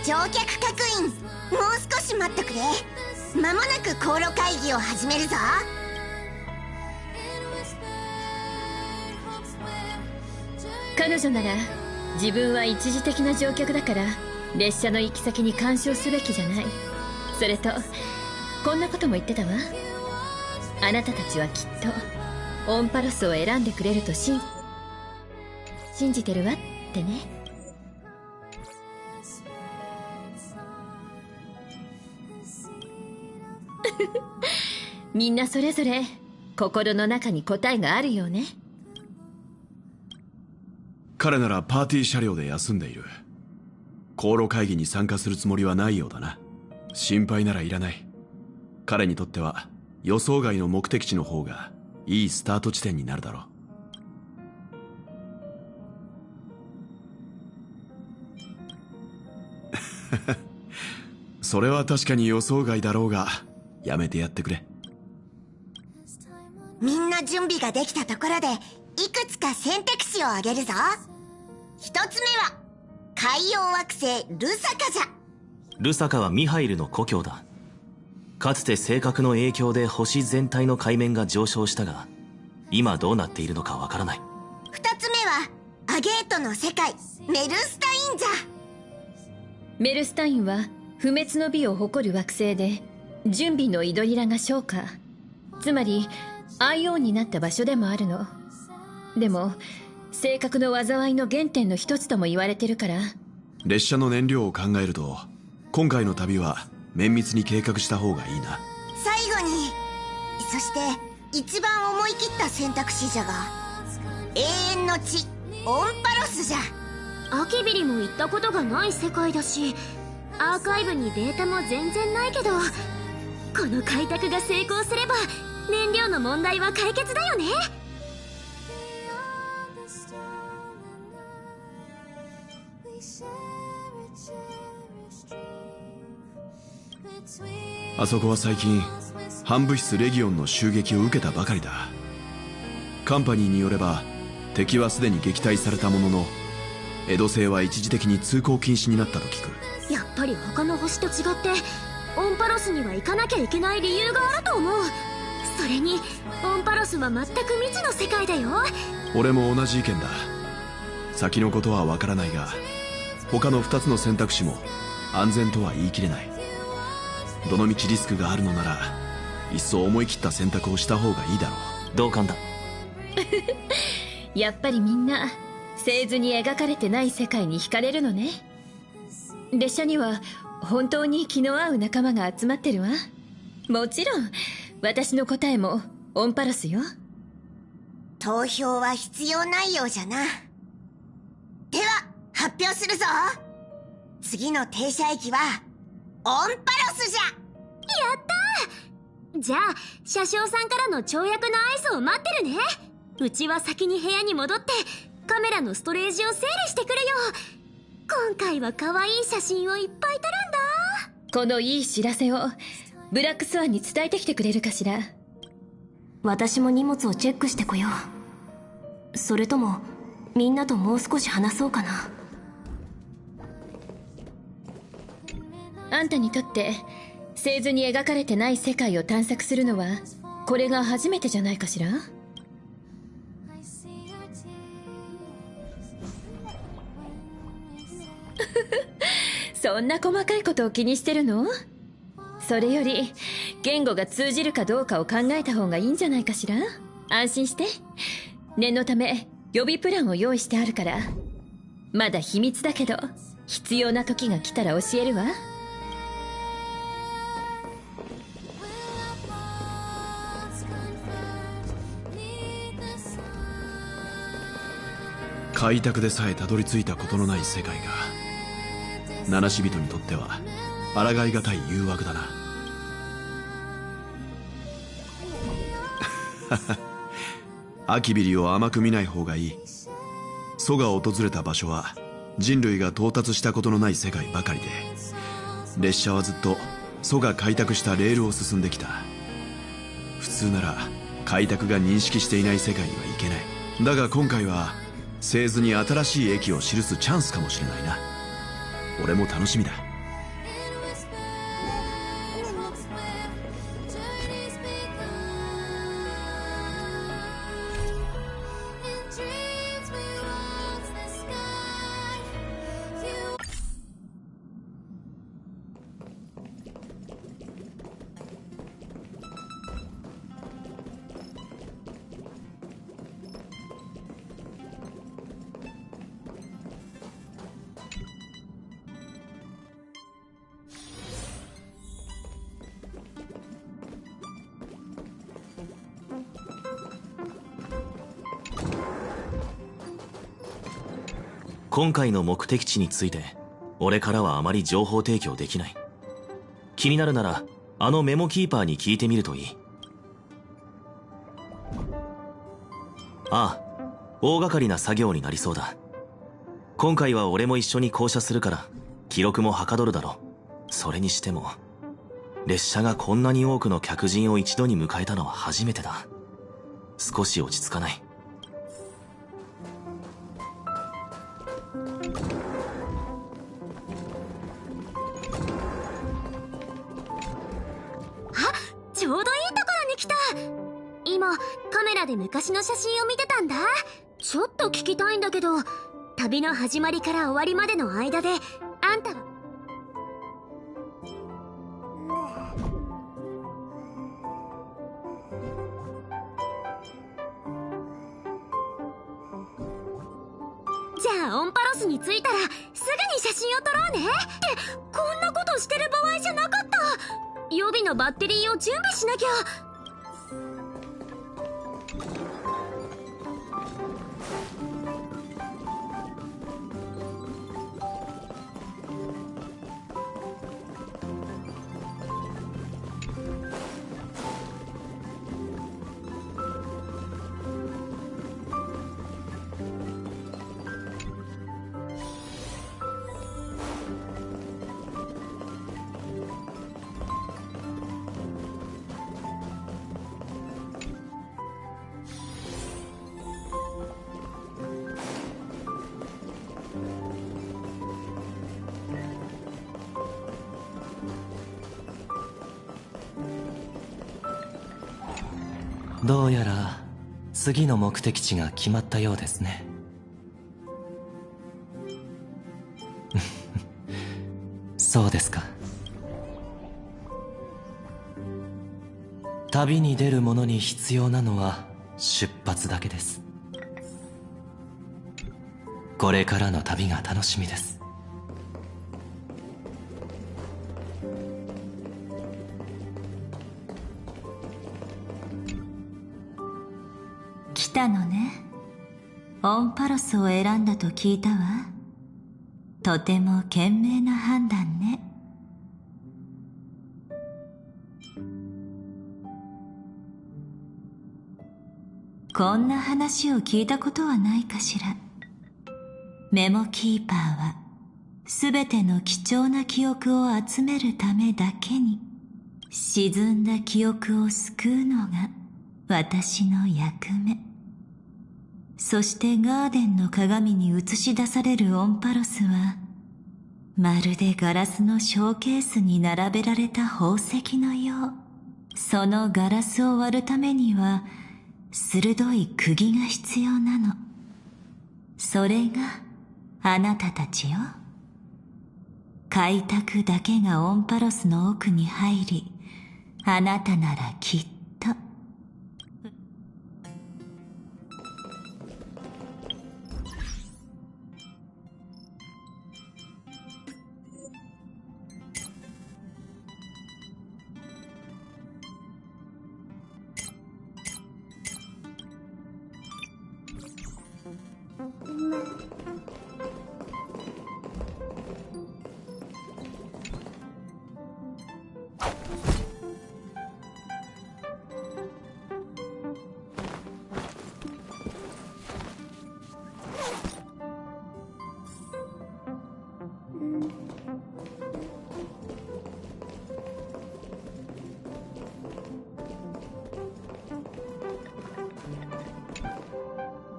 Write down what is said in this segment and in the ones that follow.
乗客各員、もう少し待っとくれ。間もなく航路会議を始めるぞ。彼女なら自分は一時的な乗客だから列車の行き先に干渉すべきじゃない。それとこんなことも言ってたわ。あなたたちはきっとオンパロスを選んでくれると信じてるわってね。みんなそれぞれ心の中に答えがあるよね。彼ならパーティー車両で休んでいる。航路会議に参加するつもりはないようだな。心配ならいらない。彼にとっては予想外の目的地の方がいいスタート地点になるだろう。それは確かに予想外だろうが、やめてやってくれ。みんな準備ができたところで、いくつか選択肢を挙げるぞ。一つ目は海洋惑星ルサカじゃ。ルサカはミハイルの故郷だ。かつて性格の影響で星全体の海面が上昇したが、今どうなっているのかわからない。二つ目はアゲートの世界メルスタインじゃ。メルスタインは不滅の美を誇る惑星で、準備のイドリラが昇華、つまりアイオンになった場所でもあるの。でも性格の災いの原点の一つとも言われてるから。列車の燃料を考えると、今回の旅は綿密に計画した方がいいな。最後に、そして一番思い切った選択肢じゃが、永遠の地オンパロスじゃ。アキビリも行ったことがない世界だし、アーカイブにデータも全然ないけど、この開拓が成功すれば燃料の問題は解決だよね。あそこは最近反物質レギオンの襲撃を受けたばかりだ。カンパニーによれば敵はすでに撃退されたものの、エド星は一時的に通行禁止になったと聞く。やっぱり他の星と違ってオンパロスには行かなきゃいけない理由があると思う。それにオンパロスは全く未知の世界だよ。俺も同じ意見だ。先のことはわからないが、他の2つの選択肢も安全とは言い切れない。どのみちリスクがあるのなら、一層思い切った選択をした方がいいだろう。同感だ。やっぱりみんな製図に描かれてない世界に惹かれるのね。列車には本当に気の合う仲間が集まってるわ。もちろん私の答えもオンパロスよ。投票は必要ないようじゃな。では発表するぞ。次の停車駅はオンパロスじゃ。やったー。じゃあ車掌さんからの跳躍の合図を待ってるね。うちは先に部屋に戻ってカメラのストレージを整理してくるよ。今回は可愛い写真をいっぱい撮るんだ。このいい知らせをブラックスワンに伝えてきてくれるかしら。私も荷物をチェックしてこよう。それともみんなともう少し話そうかな。あんたにとって製図に描かれてない世界を探索するのはこれが初めてじゃないかしら。そんな細かいことを気にしてるの？それより言語が通じるかどうかを考えた方がいいんじゃないかしら。安心して、念のため予備プランを用意してあるから。まだ秘密だけど必要な時が来たら教えるわ。開拓でさえたどり着いたことのない世界が、七死人にとっては抗いがたい誘惑だな。アキビリを甘く見ない方がいい。蘇が訪れた場所は人類が到達したことのない世界ばかりで、列車はずっと蘇が開拓したレールを進んできた。普通なら開拓が認識していない世界には行けない。だが今回は製図に新しい駅を記すチャンスかもしれないな。俺も楽しみだ。今回の目的地について俺からはあまり情報提供できない。気になるならあのメモキーパーに聞いてみるといい。ああ、大掛かりな作業になりそうだ。今回は俺も一緒に降車するから記録もはかどるだろう。それにしても列車がこんなに多くの客人を一度に迎えたのは初めてだ。少し落ち着かない。ちょうどいいところに来た。今カメラで昔の写真を見てたんだ。ちょっと聞きたいんだけど、旅の始まりから終わりまでの間であんたはじゃあオンパロスに着いたらすぐに写真を撮ろうね。ってこんなことしてる場合じゃなかった。予備のバッテリーを準備しなきゃ。どうやら次の目的地が決まったようですね。そうですか。旅に出る者に必要なのは出発だけです。これからの旅が楽しみです。来たのね。オンパロスを選んだと聞いたわ。とても賢明な判断ね。こんな話を聞いたことはないかしら。メモキーパーはすべての貴重な記憶を集めるためだけに、沈んだ記憶を救うのが私の役目。そしてガーデンの鏡に映し出されるオンパロスは、まるでガラスのショーケースに並べられた宝石のよう。そのガラスを割るためには、鋭い釘が必要なの。それがあなたたちよ。開拓だけがオンパロスの奥に入り、あなたならきっと。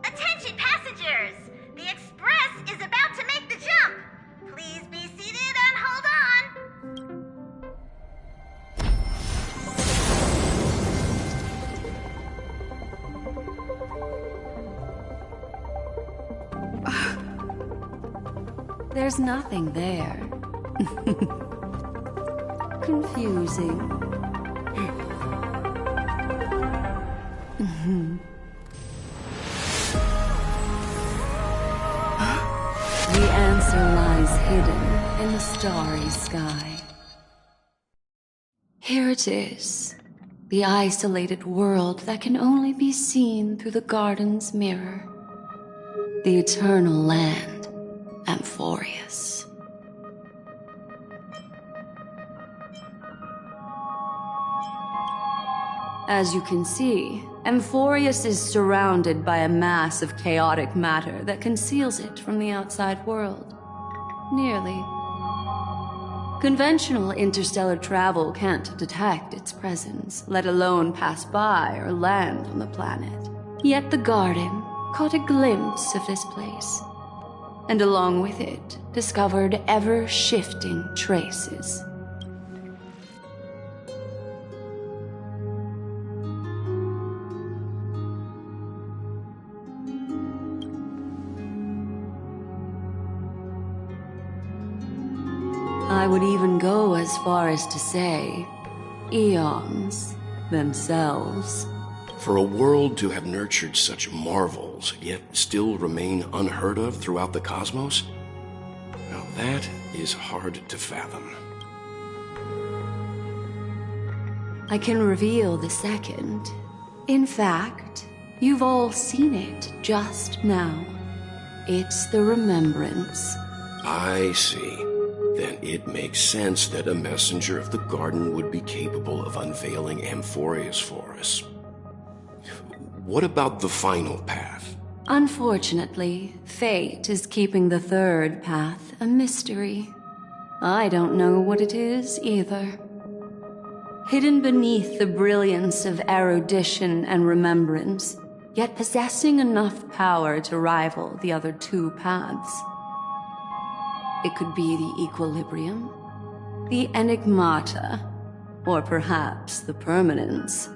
Attention passengers! The express is about to make the jump! Please be seated and hold on. There's nothing there. Confusing. The answer lies hidden in the starry sky. Here it is, the isolated world that can only be seen through the garden's mirror. The eternal land, Amphoreus. As you can see, Amphoreus is surrounded by a mass of chaotic matter that conceals it from the outside world. Nearly. Conventional interstellar travel can't detect its presence, let alone pass by or land on the planet. Yet the garden caught a glimpse of this place, and along with it, discovered ever-shifting traces. I would even go as far as to say, eons themselves. For a world to have nurtured such marvels, yet still remain unheard of throughout the cosmos? Now that is hard to fathom. I can reveal the second. In fact, you've all seen it just now. It's the remembrance. I see. Then it makes sense that a messenger of the garden would be capable of unveiling Amphoreus for us. What about the final path? Unfortunately, fate is keeping the third path a mystery. I don't know what it is either. Hidden beneath the brilliance of erudition and remembrance, yet possessing enough power to rival the other two paths. It could be the equilibrium, the enigmata, or perhaps the permanence.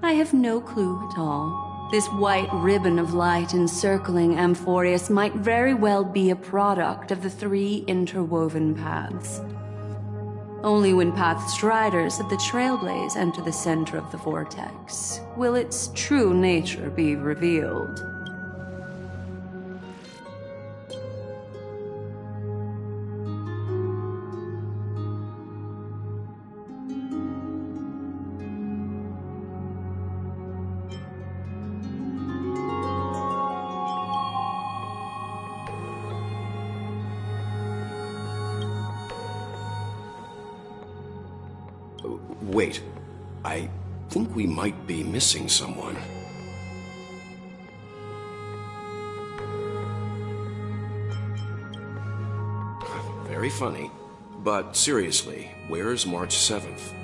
I have no clue at all. This white ribbon of light encircling Amphoreus might very well be a product of the 3 interwoven paths. Only when Path Striders of the Trailblaze enter the center of the vortex will its true nature be revealed. Wait, I think we might be missing someone. Very funny. But seriously, where's March 7th?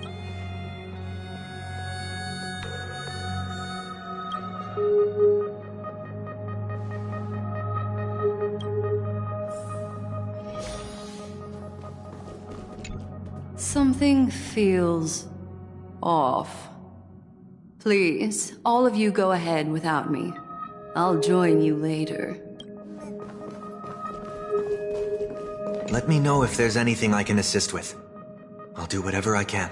Something feels off. Please, all of you go ahead without me. I'll join you later. Let me know if there's anything I can assist with. I'll do whatever I can.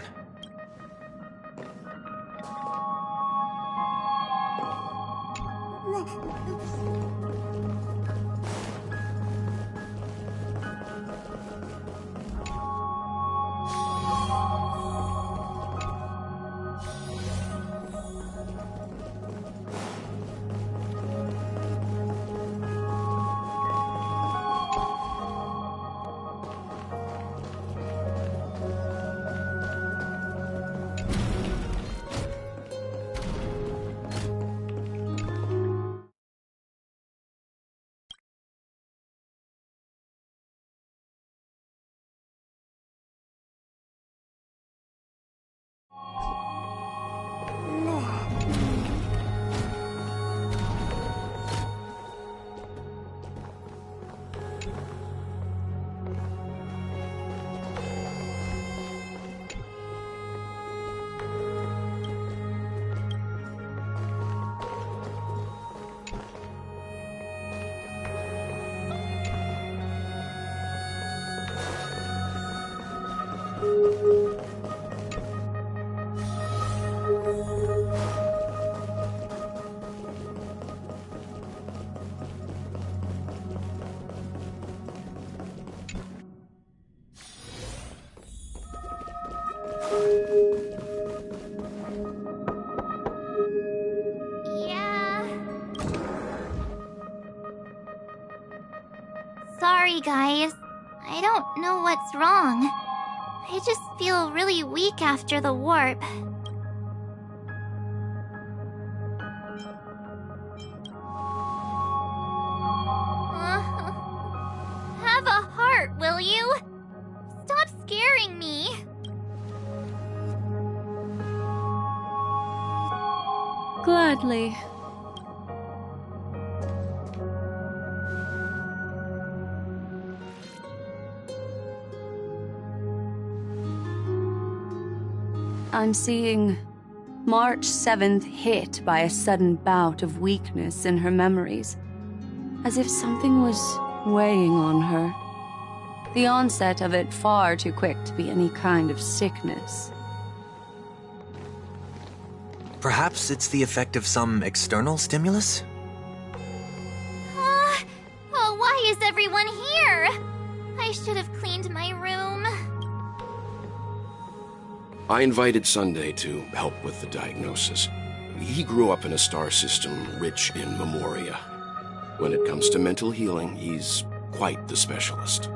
Sorry, guys. I don't know what's wrong. I just feel really weak after the warp. Have a heart, will you? Stop scaring me. Gladly. I'm seeing March 7th hit by a sudden bout of weakness in her memories, as if something was weighing on her. The onset of it far too quick to be any kind of sickness. Perhaps it's the effect of some external stimulus? Oh, why is everyone here? I should have cleaned my room. I invited Sunday to help with the diagnosis. He grew up in a star system rich in memoria. When it comes to mental healing, he's quite the specialist.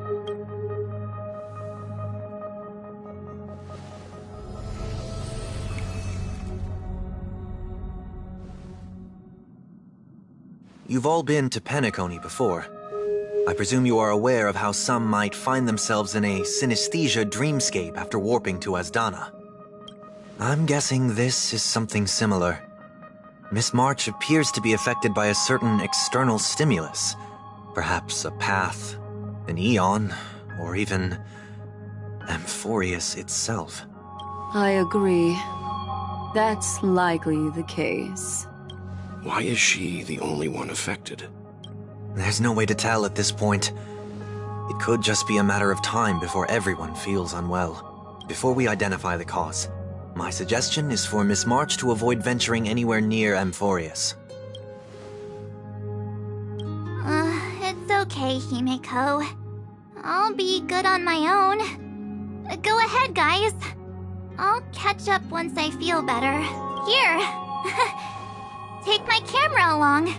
You've all been to Penacony before. I presume you are aware of how some might find themselves in a synesthesia dreamscape after warping to Asdana. I'm guessing this is something similar. Miss March appears to be affected by a certain external stimulus. Perhaps a path, an eon, or even Amphoreus itself. I agree. That's likely the case. Why is she the only one affected? There's no way to tell at this point. It could just be a matter of time before everyone feels unwell. Before we identify the cause, my suggestion is for Miss March to avoid venturing anywhere near Amphoreus. It's okay, Himeko. I'll be good on my own. Go ahead, guys. I'll catch up once I feel better. Here! Take my camera along.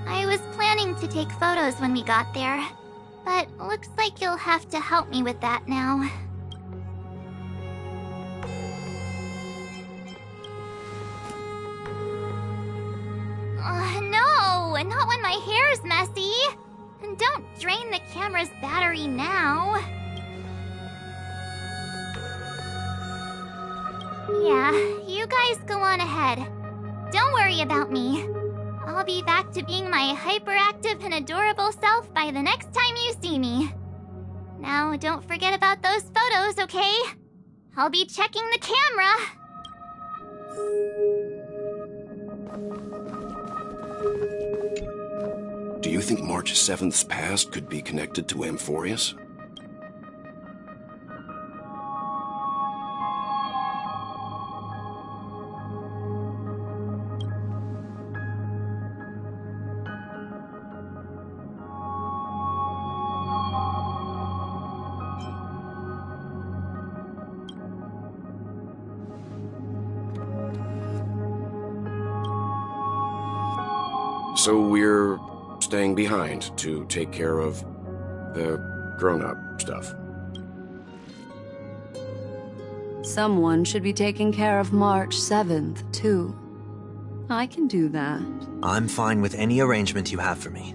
I was planning to take photos when we got there, but looks like you'll have to help me with that now. No! Not when my hair's messy! Don't drain the camera's battery now. Yeah, you guys go on ahead. Don't worry about me. I'll be back to being my hyperactive and adorable self by the next time you see me. Now, don't forget about those photos, okay? I'll be checking the camera. Do you think March 7th's past could be connected to Amphoreus? So we're staying behind to take care of the grown-up stuff. Someone should be taking care of March 7th, too. I can do that. I'm fine with any arrangement you have for me.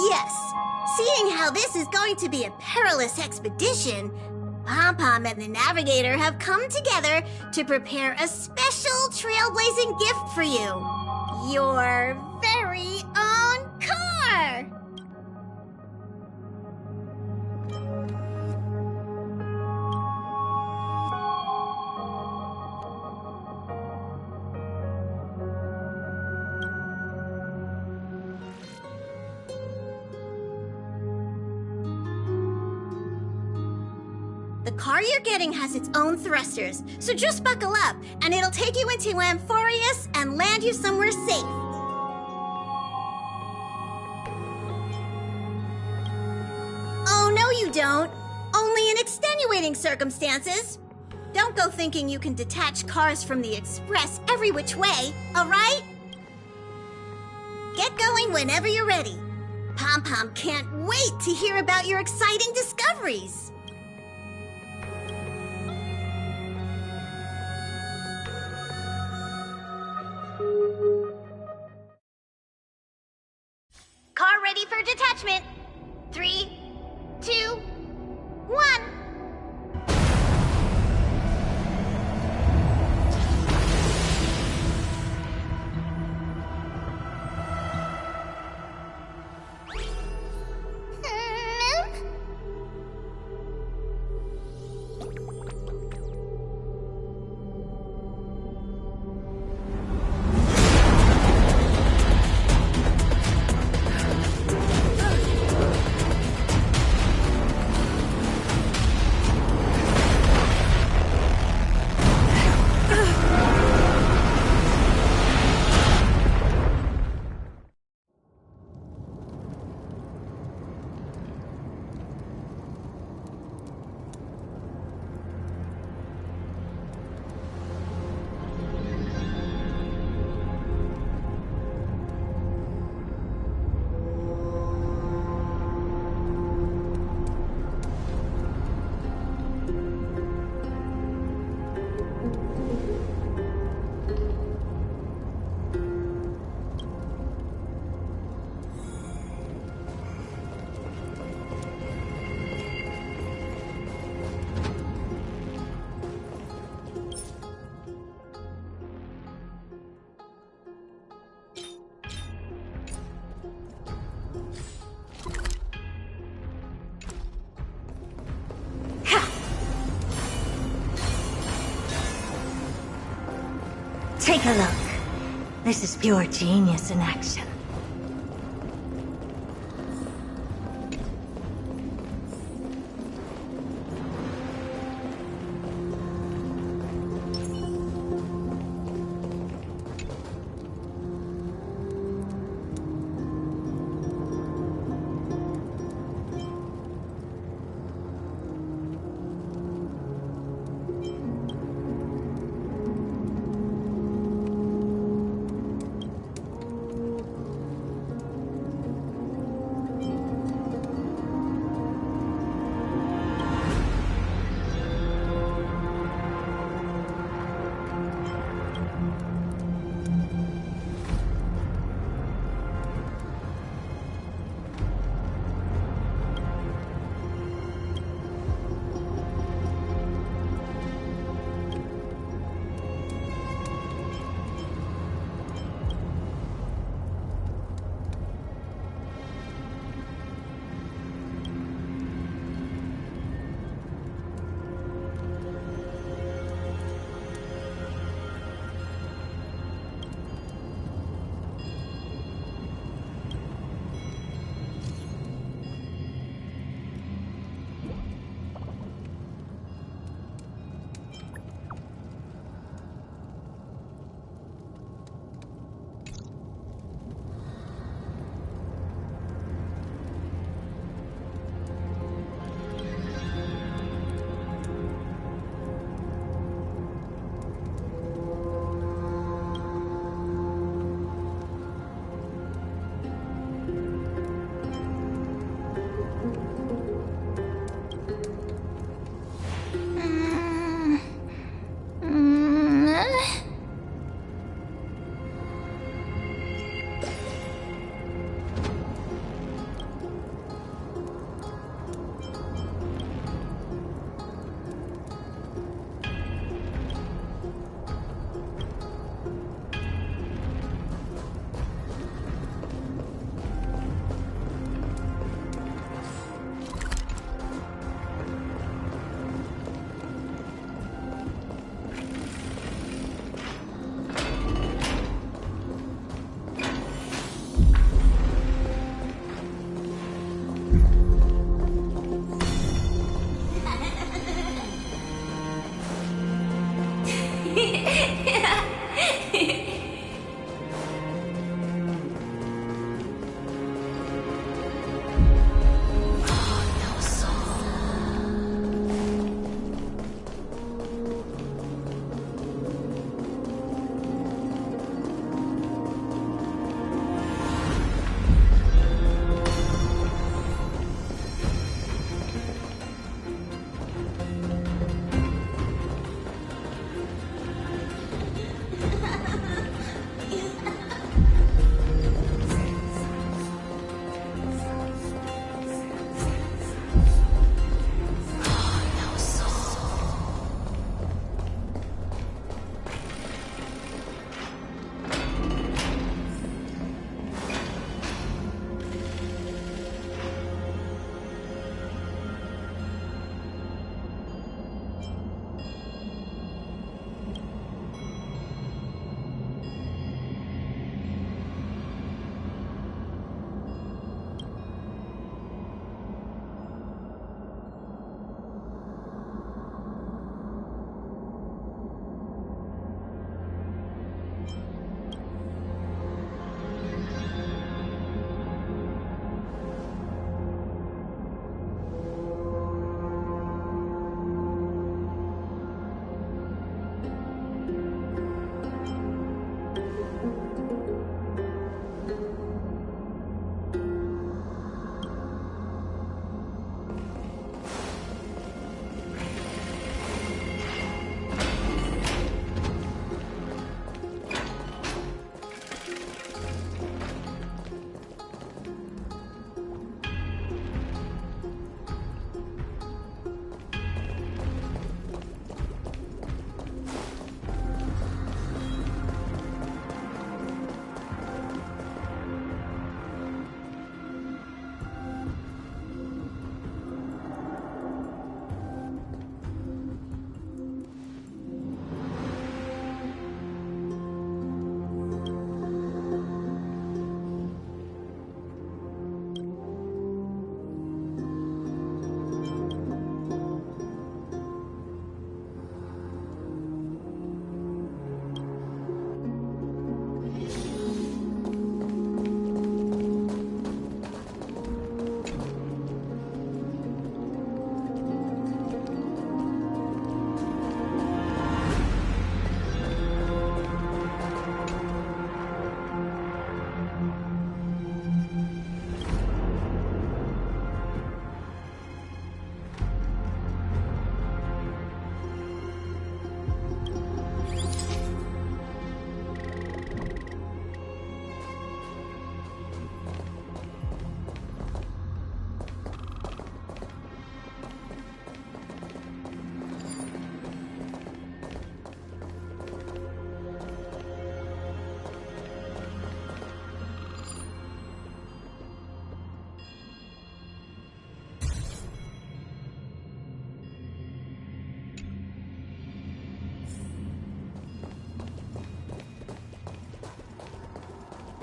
Yes, seeing how this is going to be a perilous expedition, Pom-Pom and the Navigator have come together to prepare a special trailblazing gift for you. Your very own car! The car you're getting has its own thrusters, so just buckle up, and it'll take you into Amphoreus and land you somewhere safe. Oh, no you don't. Only in extenuating circumstances. Don't go thinking you can detach cars from the express every which way, alright? Get going whenever you're ready. Pom-Pom can't wait to hear about your exciting discoveries. Car ready for detachment. 3, 2, 1. Take a look. This is pure genius in action.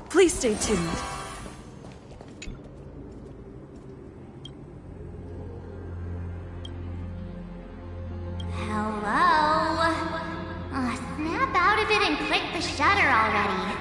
Please stay tuned. Hello? Snap out of it and click the shutter already.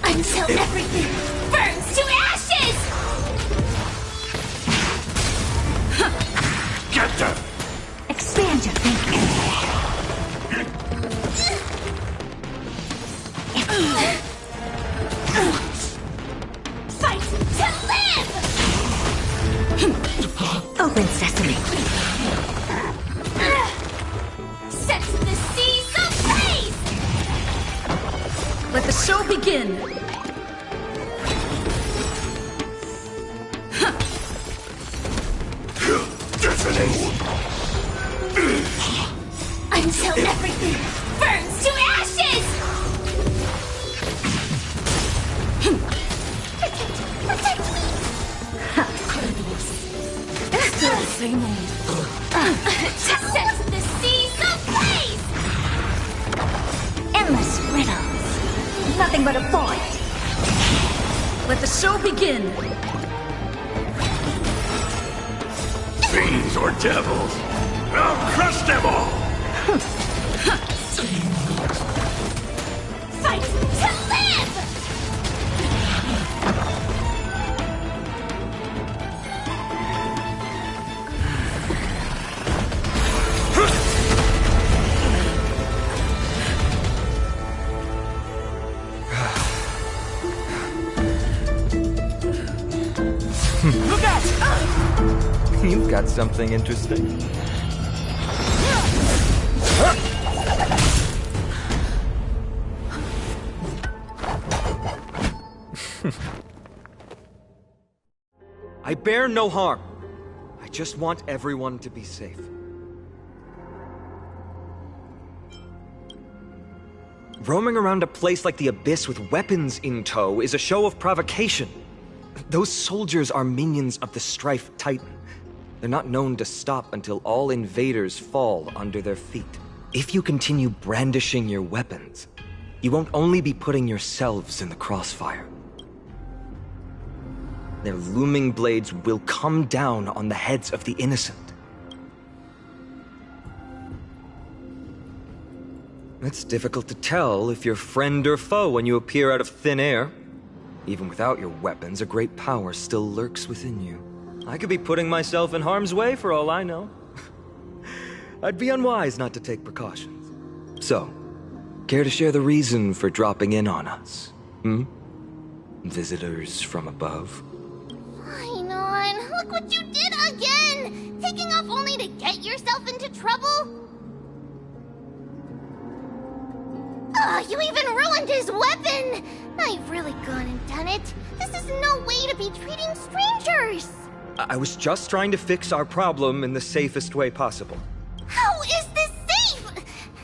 Until everything burns to ashes! Get them! Expand your thinking. Fight to live! Open sesame. Set the seas ablaze! Let the show begin! Until everything burns to ashes! Protect me! Still the same old. Set the seas ablaze! Endless riddles. Nothing but a void. Let the show begin! Fiends or devils! I'll crush them all! Fight to live! Look out! You've got something interesting. I bear no harm. I just want everyone to be safe. Roaming around a place like the Abyss with weapons in tow is a show of provocation. Those soldiers are minions of the Strife Titan. They're not known to stop until all invaders fall under their feet. If you continue brandishing your weapons, you won't only be putting yourselves in the crossfire. Their looming blades will come down on the heads of the innocent. It's difficult to tell if you're friend or foe when you appear out of thin air. Even without your weapons, a great power still lurks within you. I could be putting myself in harm's way for all I know. I'd be unwise not to take precautions. So, care to share the reason for dropping in on us? Visitors from above? Fine on. Look what you did again! Taking off only to get yourself into trouble? You even ruined his weapon! I've really gone and done it. This is no way to be treating strangers! I was just trying to fix our problem in the safest way possible. How is this safe?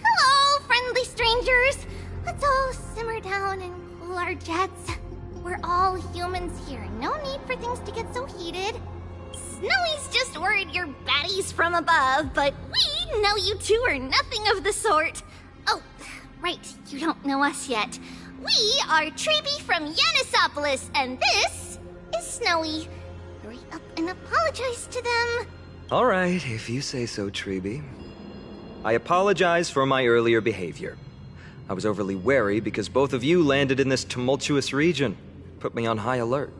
Hello, friendly strangers. Let's all simmer down and cool our jets. We're all humans here. No need for things to get so heated. Snowy's just worried you're baddies from above, but we know you two are nothing of the sort. Oh, right, you don't know us yet. We are Treeby from Yanisopolis, and this is Snowy. Hurry up and apologize to them. All right, if you say so, Treeby. I apologize for my earlier behavior. I was overly wary because both of you landed in this tumultuous region. Put me on high alert.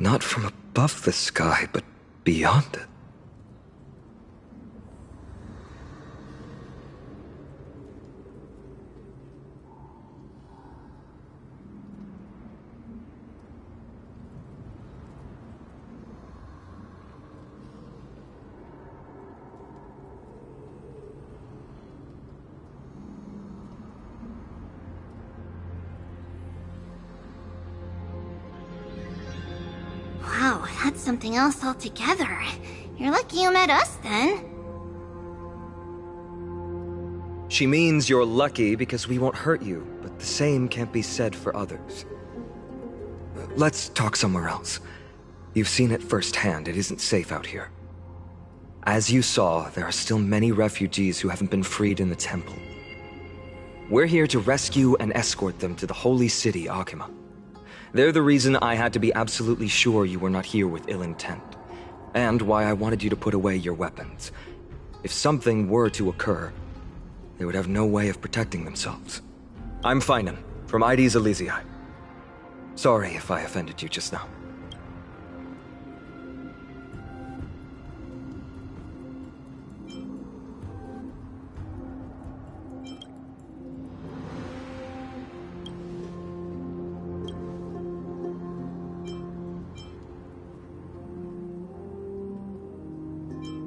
Not from above the sky, but beyond it. Wow, that's something else altogether. You're lucky you met us, then. She means you're lucky because we won't hurt you, but the same can't be said for others. Let's talk somewhere else. You've seen it firsthand, it isn't safe out here. As you saw, there are still many refugees who haven't been freed in the temple. We're here to rescue and escort them to the holy city, Akima. They're the reason I had to be absolutely sure you were not here with ill intent, and why I wanted you to put away your weapons. If something were to occur, they would have no way of protecting themselves. I'm Finan, from Ides Elysiae. Sorry if I offended you just now.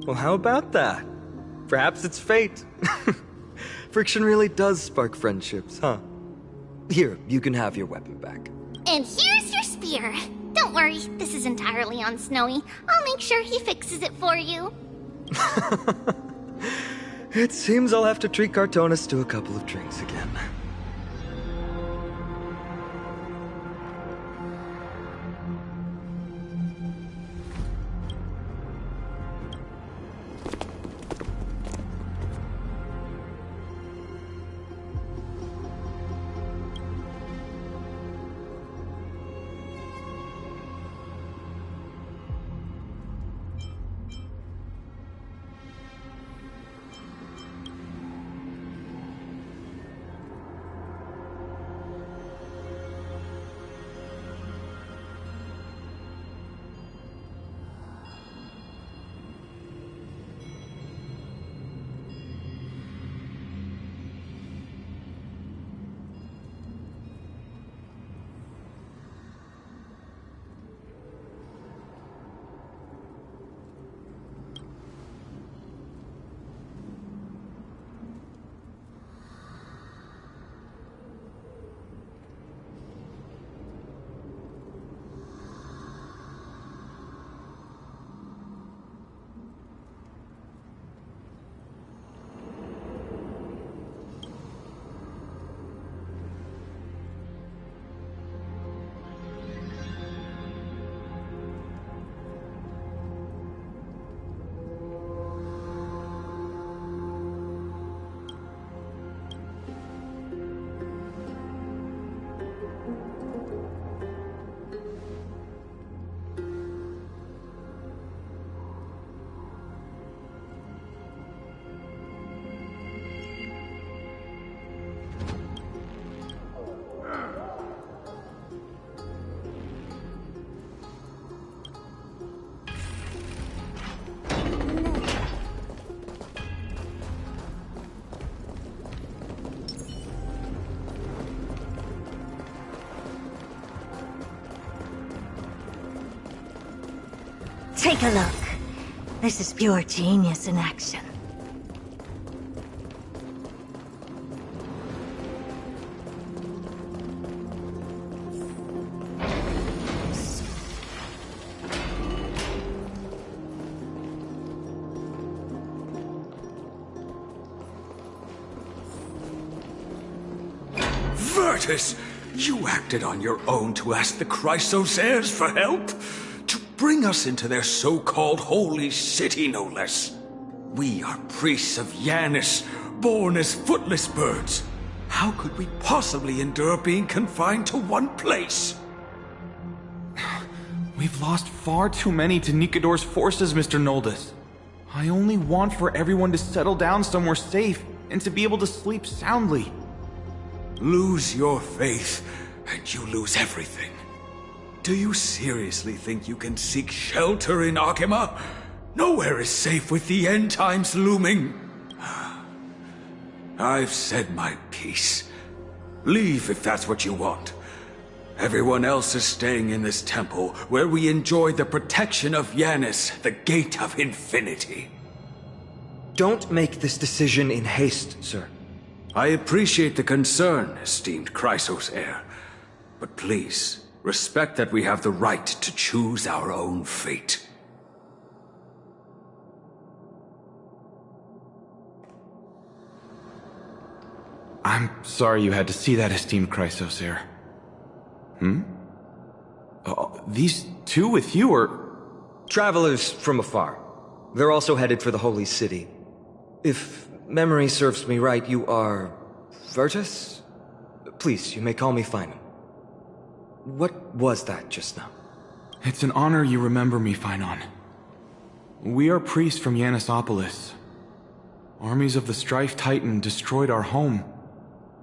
Well, how about that? Perhaps it's fate. Friction really does spark friendships, huh? Here, you can have your weapon back. And here's your spear. Don't worry, this is entirely on Snowy. I'll make sure he fixes it for you. It seems I'll have to treat Cartonis to a couple of drinks again. Take a look. This is pure genius in action. Virtus! You acted on your own to ask the Chrysosaurs for help? To bring us into their so-called holy city, no less. We are priests of Yanis, born as footless birds. How could we possibly endure being confined to one place? We've lost far too many to Nikador's forces, Mr. Noldus. I only want for everyone to settle down somewhere safe and to be able to sleep soundly. Lose your faith, and you lose everything. Do you seriously think you can seek shelter in Akima? Nowhere is safe with the end times looming. I've said my piece. Leave if that's what you want. Everyone else is staying in this temple, where we enjoy the protection of Yanis, the Gate of Infinity. Don't make this decision in haste, sir. I appreciate the concern, esteemed Chrysos heir. But please, respect that we have the right to choose our own fate. I'm sorry you had to see that, esteemed Chrysos heir. These two with you are... Travelers from afar. They're also headed for the Holy City. If memory serves me right, you are... Virtus? Please, you may call me Finon. What was that just now? It's an honor you remember me, Finon. We are priests from Yanisopolis. Armies of the Strife Titan destroyed our home,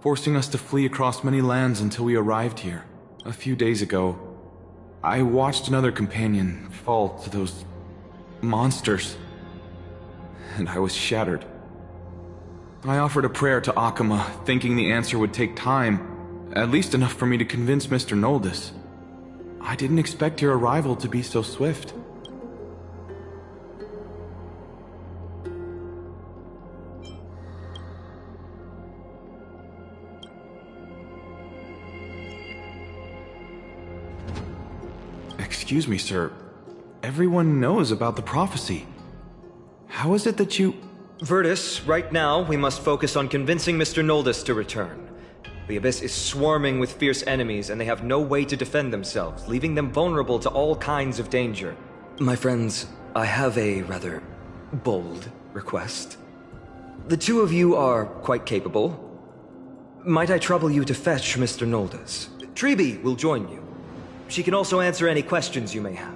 forcing us to flee across many lands until we arrived here. A few days ago, I watched another companion fall to those monsters, and I was shattered. I offered a prayer to Akima, thinking the answer would take time, at least enough for me to convince Mr. Noldus. I didn't expect your arrival to be so swift. Excuse me, sir. Everyone knows about the prophecy. How is it that you... Virtus, right now we must focus on convincing Mr. Noldus to return. The Abyss is swarming with fierce enemies, and they have no way to defend themselves, leaving them vulnerable to all kinds of danger. My friends, I have a rather bold request. The two of you are quite capable. Might I trouble you to fetch Mr. Noldus? Treeby will join you. She can also answer any questions you may have.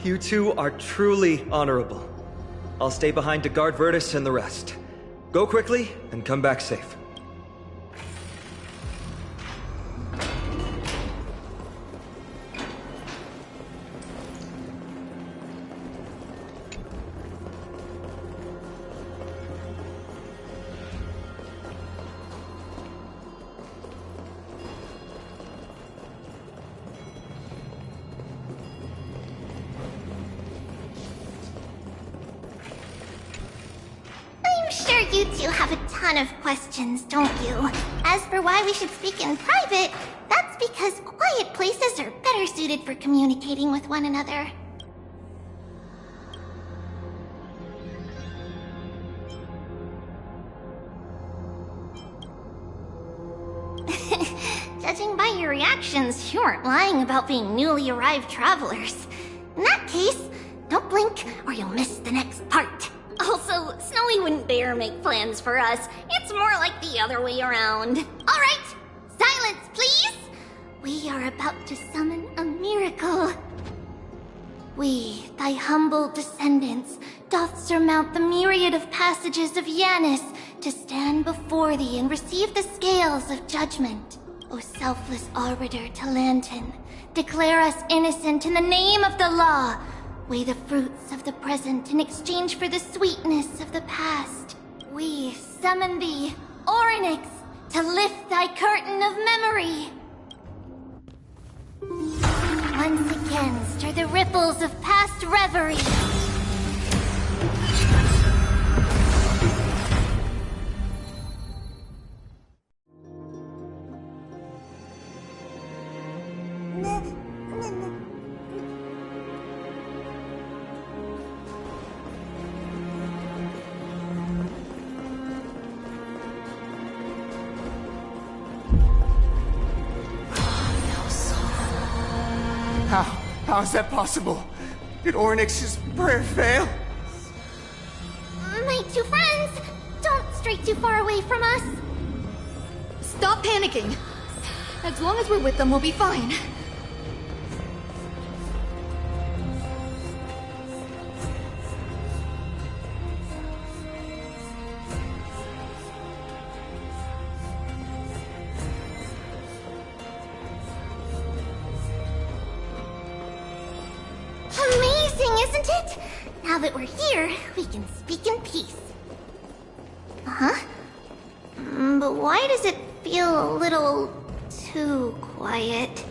You two are truly honorable. I'll stay behind to guard Virtus and the rest. Go quickly and come back safe. You two have a ton of questions, don't you? As for why we should speak in private, that's because quiet places are better suited for communicating with one another. Judging by your reactions, you aren't lying about being newly arrived travelers. In that case, don't blink or you'll miss the next part. Also, Snowy wouldn't dare make plans for us. It's more like the other way around. All right, silence, please! We are about to summon a miracle. We, thy humble descendants, doth surmount the myriad of passages of Yanis to stand before thee and receive the scales of judgment. O selfless arbiter Talantin, declare us innocent in the name of the law. Weigh the fruits of the present in exchange for the sweetness of the past. We summon thee, Orynyx, to lift thy curtain of memory. Once again, stir the ripples of past reverie. How is that possible? Did Ornyx's prayer fail? My two friends! Don't stray too far away from us! Stop panicking! As long as we're with them, we'll be fine. Amazing, isn't it? Now that we're here, we can speak in peace. Huh? But why does it feel a little too quiet?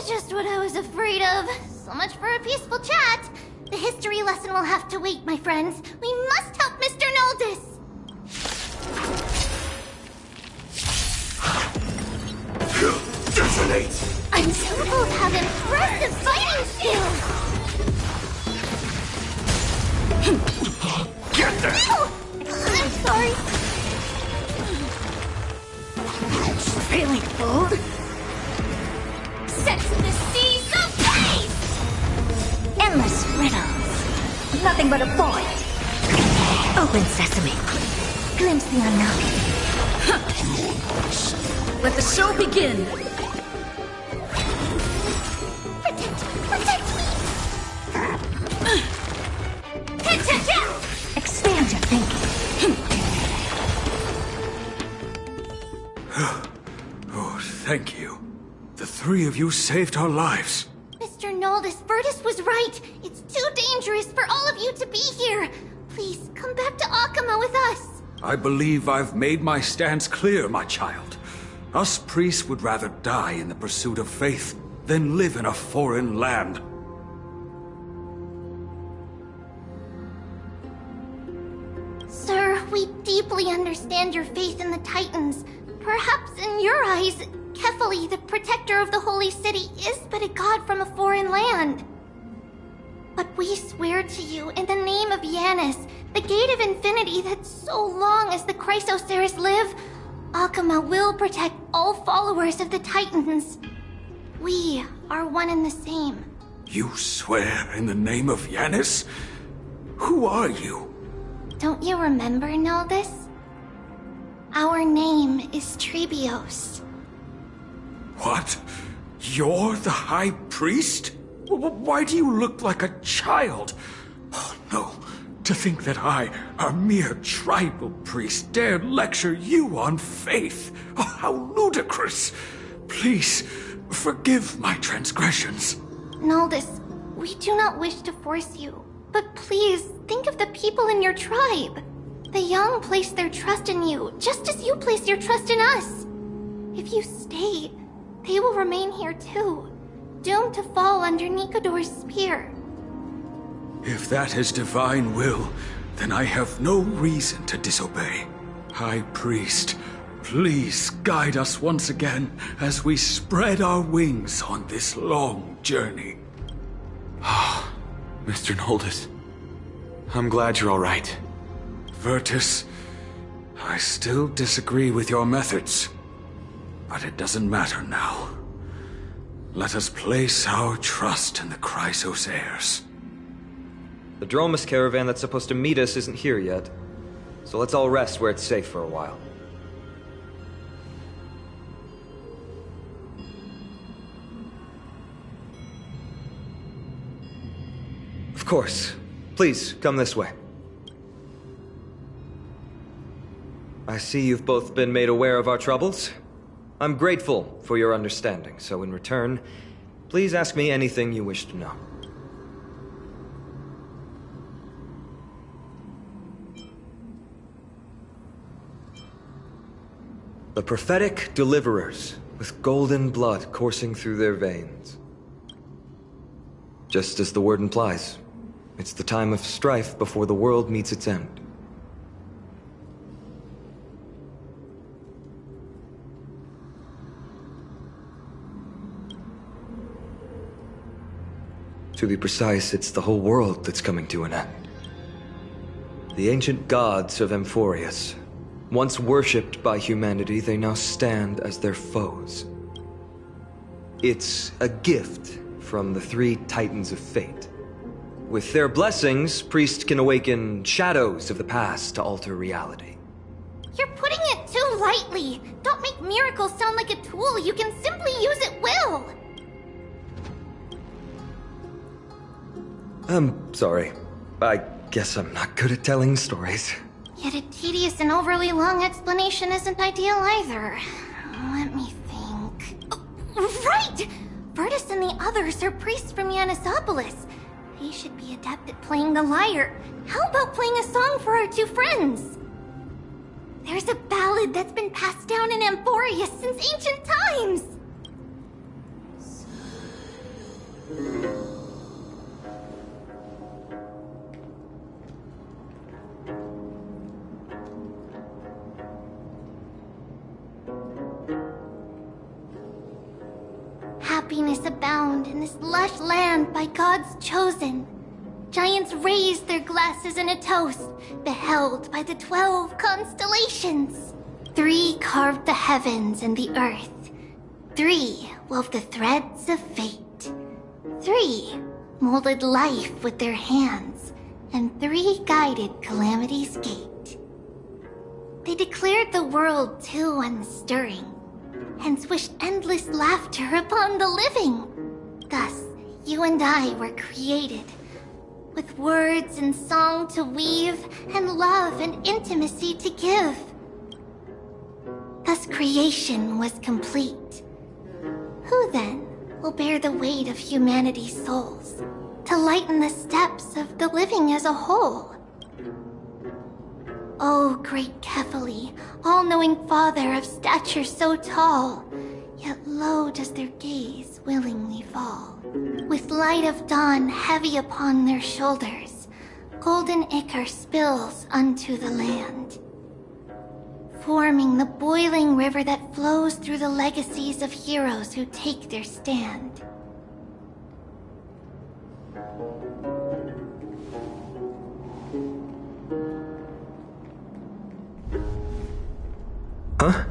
Just what I was afraid of. So much for a peaceful chat. The history lesson will have to wait, my friends. We must help Mr. Noldus! Detonate! You both have impressive fighting skills! Get there! No! I'm sorry. Feeling full? Set to the seas of space! Endless riddles. Nothing but a void. Open sesame. Glimpse the unknown. Let the show begin! Protect me! Expand your thinking. Oh, thank you. The three of you saved our lives. Mr. Noldus, Virtus was right. It's too dangerous for all of you to be here. Please, come back to Akama with us. I believe I've made my stance clear, my child. Us priests would rather die in the pursuit of faith than live in a foreign land. Sir, we deeply understand your faith in the Titans. Perhaps in your eyes, Kefali, the protector of the holy city, is but a god from a foreign land. But we swear to you in the name of Yanis, the gate of infinity, that so long as the Chrysoceres live, Akama will protect all followers of the Titans. We are one and the same. You swear in the name of Yanis? Who are you? Don't you remember, Noldus? Our name is Trebios. What? You're the High Priest? Why do you look like a child? Oh, no. To think that I, a mere tribal priest, dare lecture you on faith. Oh, how ludicrous. Please, forgive my transgressions. Noldus, we do not wish to force you, but please think of the people in your tribe. The young place their trust in you, just as you place your trust in us. If you stay, they will remain here too, doomed to fall under Nikodor's spear. If that is divine will, then I have no reason to disobey. High Priest, please guide us once again as we spread our wings on this long journey. Ah, Mr. Noldus. I'm glad you're all right. Virtus, I still disagree with your methods. But it doesn't matter now. Let us place our trust in the Chrysoceres. The Dromus caravan that's supposed to meet us isn't here yet. So let's all rest where it's safe for a while. Of course. Please, come this way. I see you've both been made aware of our troubles. I'm grateful for your understanding, so in return, please ask me anything you wish to know. The prophetic deliverers, with golden blood coursing through their veins. Just as the word implies, it's the time of strife before the world meets its end. To be precise, it's the whole world that's coming to an end. The ancient gods of Amphoreus. Once worshipped by humanity, they now stand as their foes. It's a gift from the three titans of fate. With their blessings, priests can awaken shadows of the past to alter reality. You're putting it too lightly. Don't make miracles sound like a tool you can simply use at will. I'm sorry. I guess I'm not good at telling stories. Yet a tedious and overly long explanation isn't ideal either. Let me think. Oh, right! Virtus and the others are priests from Yanisopolis. They should be adept at playing the lyre. How about playing a song for our two friends? There's a ballad that's been passed down in Amphoreus since ancient times. Happiness abound in this lush land by God's chosen. Giants raised their glasses in a toast, beheld by the 12 constellations. 3 carved the heavens and the earth. 3 wove the threads of fate. 3 molded life with their hands, and 3 guided calamity's gate. They declared the world too unstirring, hence wished endless laughter upon the living. Thus, you and I were created, with words and song to weave, and love and intimacy to give. Thus creation was complete. Who then will bear the weight of humanity's souls, to lighten the steps of the living as a whole? O great Kephali, all-knowing Father of stature so tall, yet low does their gaze willingly fall. With light of dawn heavy upon their shoulders, golden ichor spills unto the land, forming the boiling river that flows through the legacies of heroes who take their stand. Huh?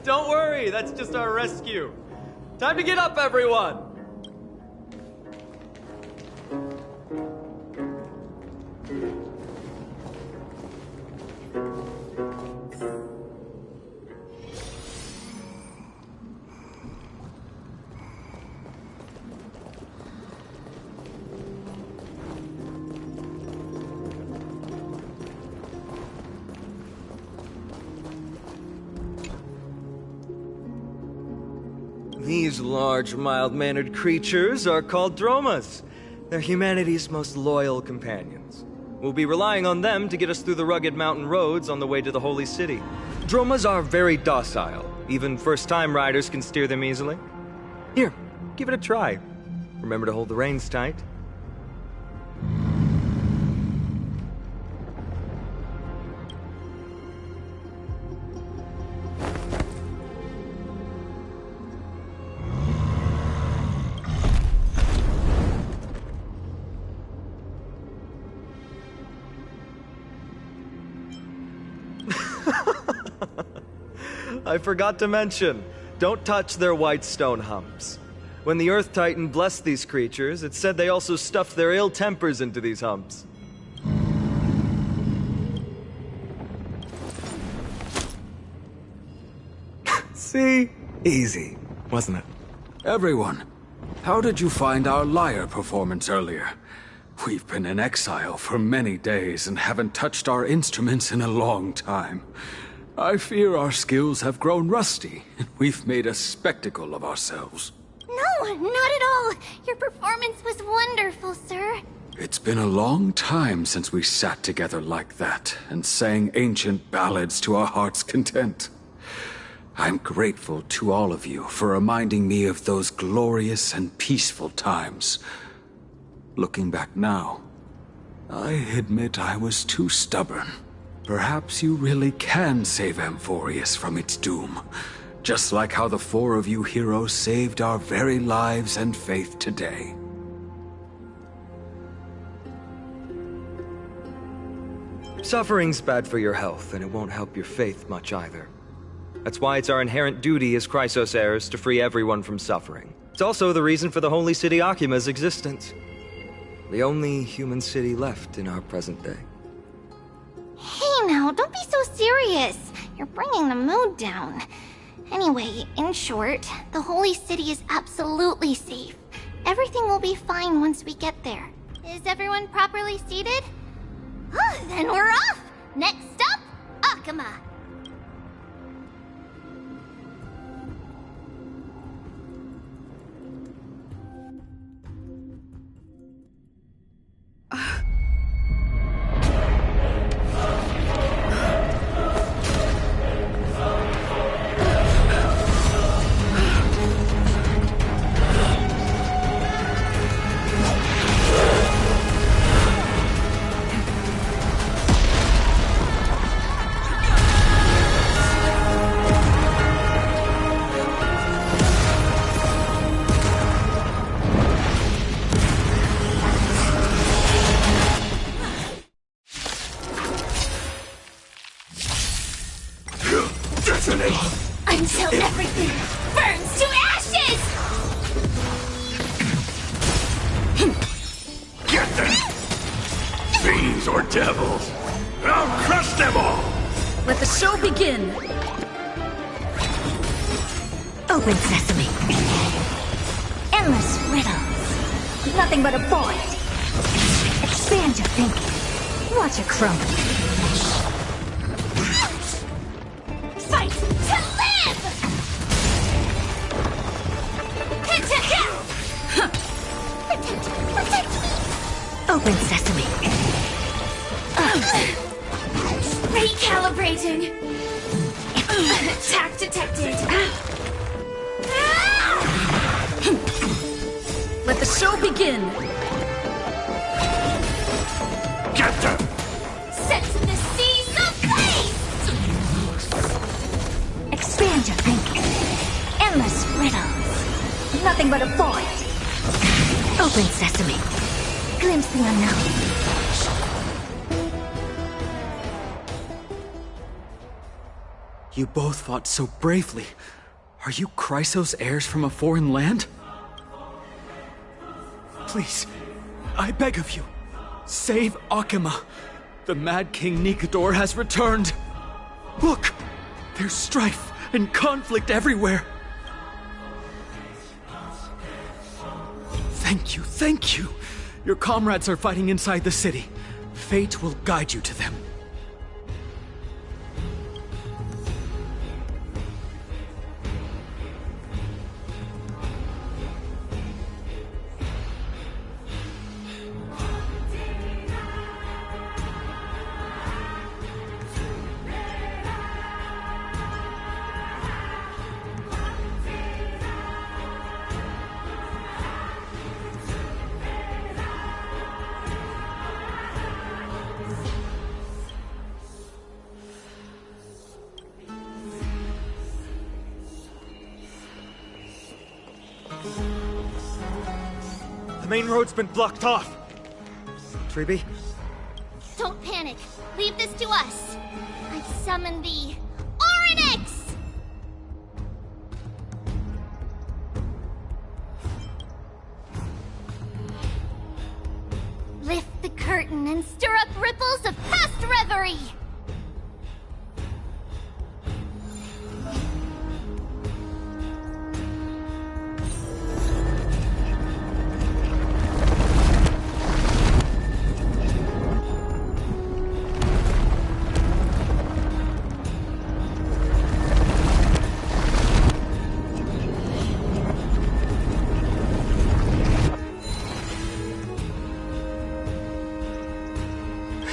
Don't worry, that's just our rescue. Time to get up, everyone! These large, mild-mannered creatures are called dromas. They're humanity's most loyal companions. We'll be relying on them to get us through the rugged mountain roads on the way to the Holy City. Dromas are very docile. Even first-time riders can steer them easily. Here, give it a try. Remember to hold the reins tight. I forgot to mention, don't touch their white stone humps. When the Earth Titan blessed these creatures, it said they also stuffed their ill tempers into these humps. See? Easy, wasn't it? Everyone, how did you find our lyre performance earlier? We've been in exile for many days and haven't touched our instruments in a long time. I fear our skills have grown rusty, and we've made a spectacle of ourselves. No, not at all. Your performance was wonderful, sir. It's been a long time since we sat together like that and sang ancient ballads to our heart's content. I'm grateful to all of you for reminding me of those glorious and peaceful times. Looking back now, I admit I was too stubborn. Perhaps you really can save Amphoreus from its doom, just like how the four of you heroes saved our very lives and faith today. Suffering's bad for your health, and it won't help your faith much either. That's why it's our inherent duty as Chrysos heirs to free everyone from suffering. It's also the reason for the Holy City Akima's existence. The only human city left in our present day. Hey now, don't be so serious. You're bringing the mood down. Anyway, in short, the Holy City is absolutely safe. Everything will be fine once we get there. Is everyone properly seated? Then we're off! Next stop, Akama! Until everything burns to ashes! Get them! Fiends or devils! I'll crush them all! Let the show begin! Open sesame. Endless riddles. Nothing but a void. Expand your thinking. Watch it crumble. Fight to live! Protect me! Open sesame. Recalibrating. Attack detected. Let the show begin! Get them! Set the seas ablaze! Expand your thinking. Endless riddles. Nothing but a void. Open sesame. Glimpse the unknown. You both fought so bravely. Are you Chrysos heirs from a foreign land? Please, I beg of you, save Akima. The Mad King Nikador has returned. Look, there's strife and conflict everywhere. Thank you. Your comrades are fighting inside the city. Fate will guide you to them. The main road's been blocked off. Treeby? Don't panic. Leave this to us. I summon the Oryx! Lift the curtain and stir up ripples of past reverie!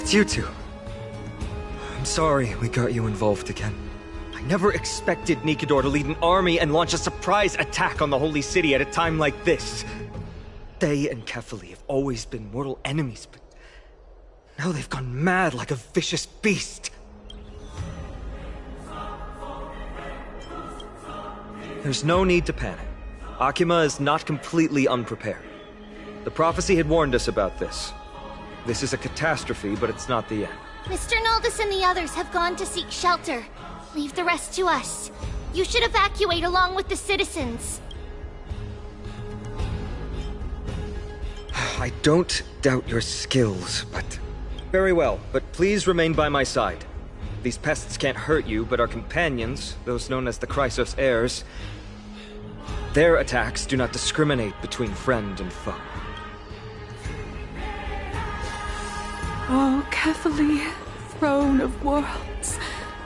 it's you two. I'm sorry we got you involved again. I never expected Nikador to lead an army and launch a surprise attack on the Holy City at a time like this. They and Kefali have always been mortal enemies, but now they've gone mad like a vicious beast. There's no need to panic. Akima is not completely unprepared. The prophecy had warned us about this. This is a catastrophe, but it's not the end. Mr. Noldus and the others have gone to seek shelter. Leave the rest to us. You should evacuate along with the citizens. I don't doubt your skills, but... Very well, but please remain by my side. These pests can't hurt you, but our companions, those known as the Chrysos heirs, their attacks do not discriminate between friend and foe. Oh, Kefali, throne of worlds,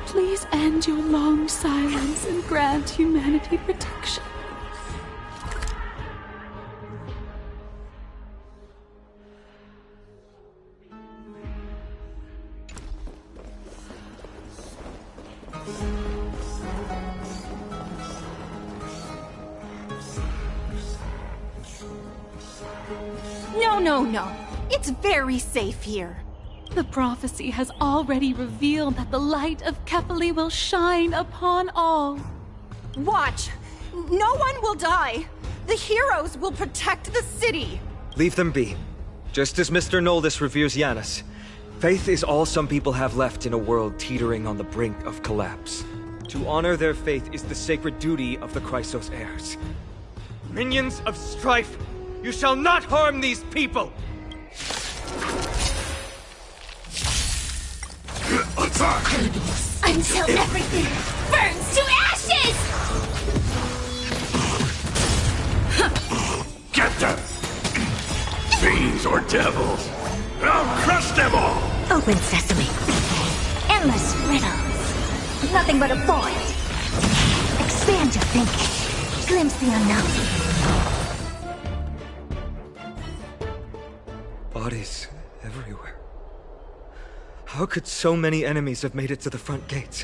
please end your long silence and grant humanity protection. No. It's very safe here. The prophecy has already revealed that the light of Kefali will shine upon all. Watch! No one will die! The heroes will protect the city! Leave them be. Just as Mr. Noldus reveres Yanis, faith is all some people have left in a world teetering on the brink of collapse. To honor their faith is the sacred duty of the Chrysos heirs. Minions of strife, you shall not harm these people! Until everything burns to ashes! Get them! Fiends or devils! I'll crush them all! Open sesame. Endless riddles. Nothing but a void. Expand your thinking. Glimpse the unknown. Bodies everywhere. How could so many enemies have made it to the front gates?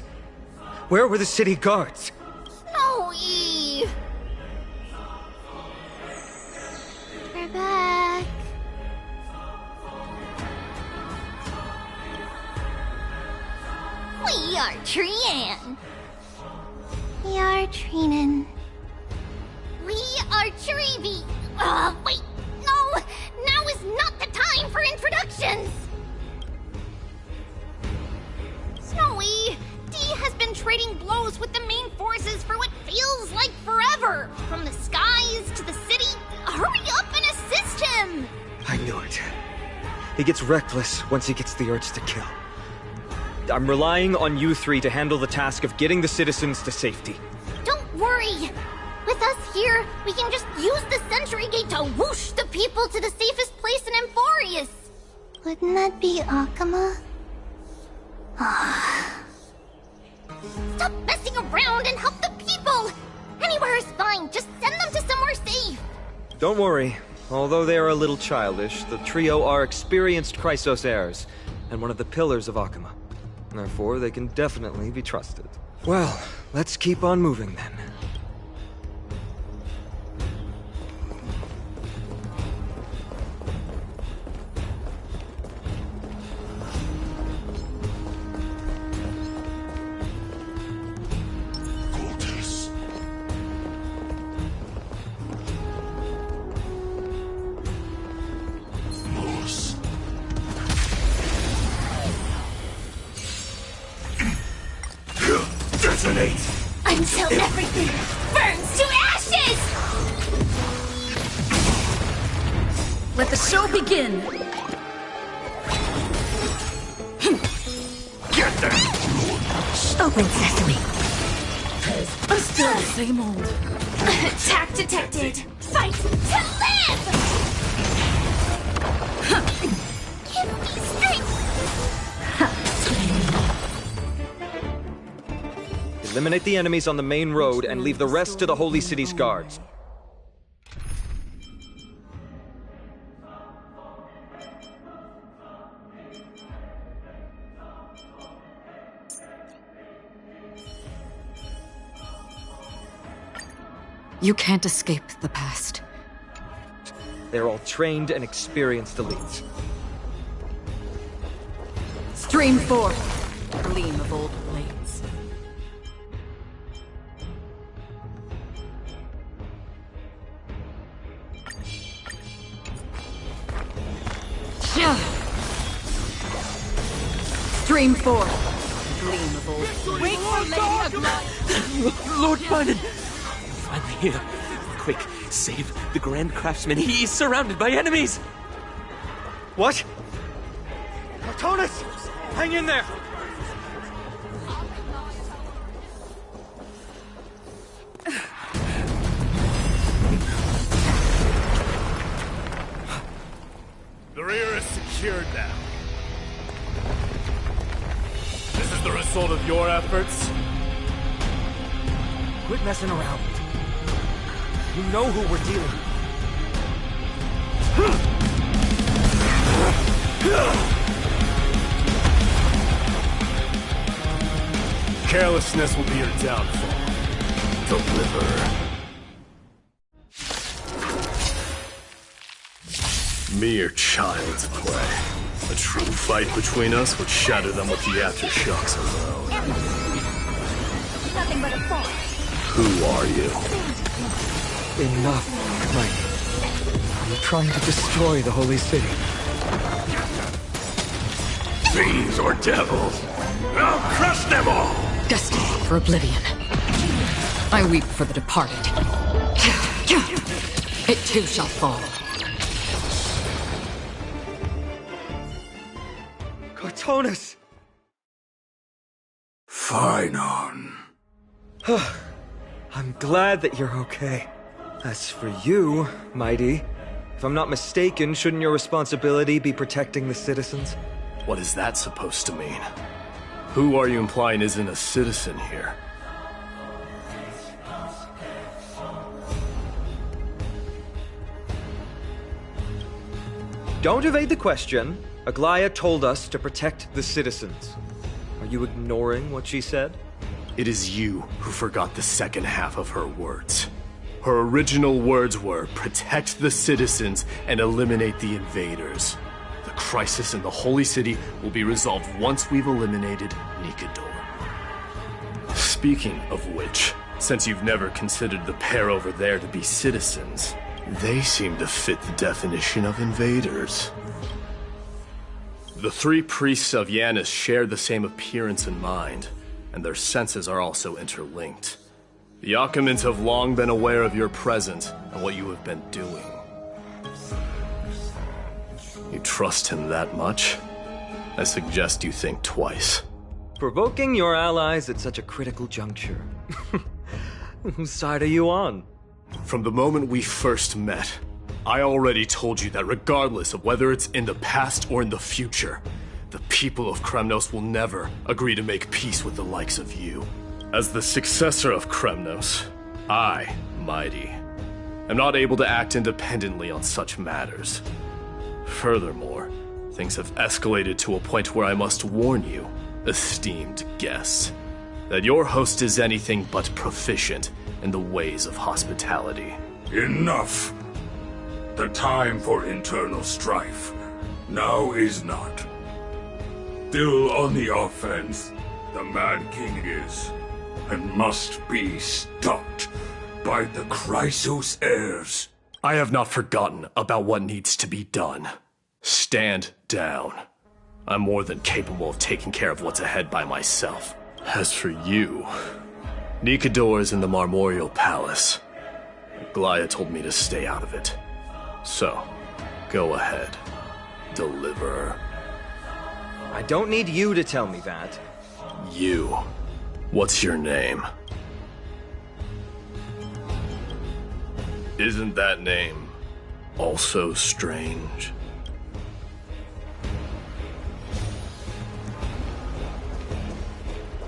Where were the city guards? Snowy! We're back. We are Trian. We are Trinan. We are Trivi. Wait. No! Now is not the time for introductions! Snowy, D has been trading blows with the main forces for what feels like forever. From the skies to the city. Hurry up and assist him! I knew it. He gets reckless once he gets the urge to kill. I'm relying on you three to handle the task of getting the citizens to safety. Don't worry. With us here, we can just use the Sentry Gate to whoosh the people to the safest place in Amphoreus. Wouldn't that be Akima? Stop messing around and help the people! Anywhere is fine, just send them to somewhere safe. Don't worry. Although they are a little childish, the trio are experienced Chrysos heirs, and one of the pillars of Akima. Therefore, they can definitely be trusted. Well, let's keep on moving then. Until everything burns to ashes! Let the show begin! Get them! Open sesame. Still the same old. Attack detected! Fight to live! Give me strength! Eliminate the enemies on the main road and leave the rest to the Holy City's guards. You can't escape the past. They're all trained and experienced elites. Stream forth, gleam of old blades. Stream forth, gleam of old blades. Wait for Lady Aglaia! Lord Bindon! Finally here. Quick, save the Grand Craftsman. He is surrounded by enemies! What? Artonis! Hang in there! The rear is secured now. This is the result of your efforts? Quit messing around. You know who we're dealing with. Carelessness will be your downfall. Deliver. Mere child's play. A true fight between us would shatter them with the aftershocks alone. Nothing but a fall. Who are you? Enough, Mike. I'm trying to destroy the Holy City. Fiends or devils? I'll crush them all! Destiny for oblivion. I weep for the departed. It too shall fall. Artonis! Phynon. I'm glad that you're okay. As for you, Mighty, if I'm not mistaken, shouldn't your responsibility be protecting the citizens? What is that supposed to mean? Who are you implying isn't a citizen here? Don't evade the question. Aglaia told us to protect the citizens. Are you ignoring what she said? It is you who forgot the second half of her words. Her original words were, protect the citizens and eliminate the invaders. The crisis in the Holy City will be resolved once we've eliminated Nikador. Speaking of which, since you've never considered the pair over there to be citizens, they seem to fit the definition of invaders. The three priests of Yanis share the same appearance and mind, and their senses are also interlinked. The Achaemins have long been aware of your presence and what you have been doing. You trust him that much? I suggest you think twice. Provoking your allies at such a critical juncture. Whose side are you on? From the moment we first met, I already told you that regardless of whether it's in the past or in the future, the people of Kremnos will never agree to make peace with the likes of you. As the successor of Kremnos, I, Mighty, am not able to act independently on such matters. Furthermore, things have escalated to a point where I must warn you, esteemed guests, that your host is anything but proficient in the ways of hospitality. Enough! The time for internal strife now is not. Still on the offense, the Mad King is, and must be stopped by the Chrysos heirs. I have not forgotten about what needs to be done. Stand down. I'm more than capable of taking care of what's ahead by myself. As for you, Nikador is in the Marmorial Palace. Aglaia told me to stay out of it. So, go ahead. Deliver. I don't need you to tell me that. You. What's your name? Isn't that name also strange?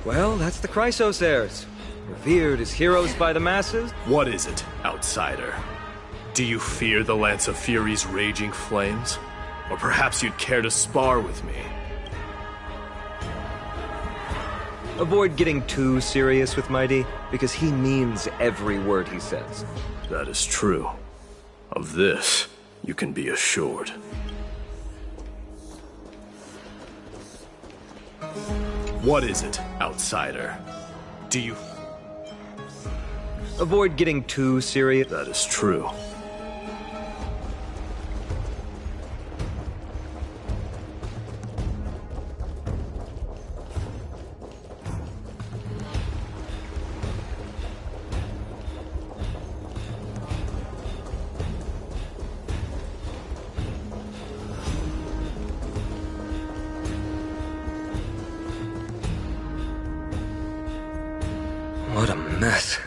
Well, that's the Chrysos heirs. Revered as heroes by the masses. What is it, outsider? Do you fear the Lance of Fury's raging flames? Or perhaps you'd care to spar with me? Avoid getting too serious with Mighty, because he means every word he says. That is true. Of this, you can be assured. What is it, outsider? Do you... Avoid getting too serious. That is true. What a mess.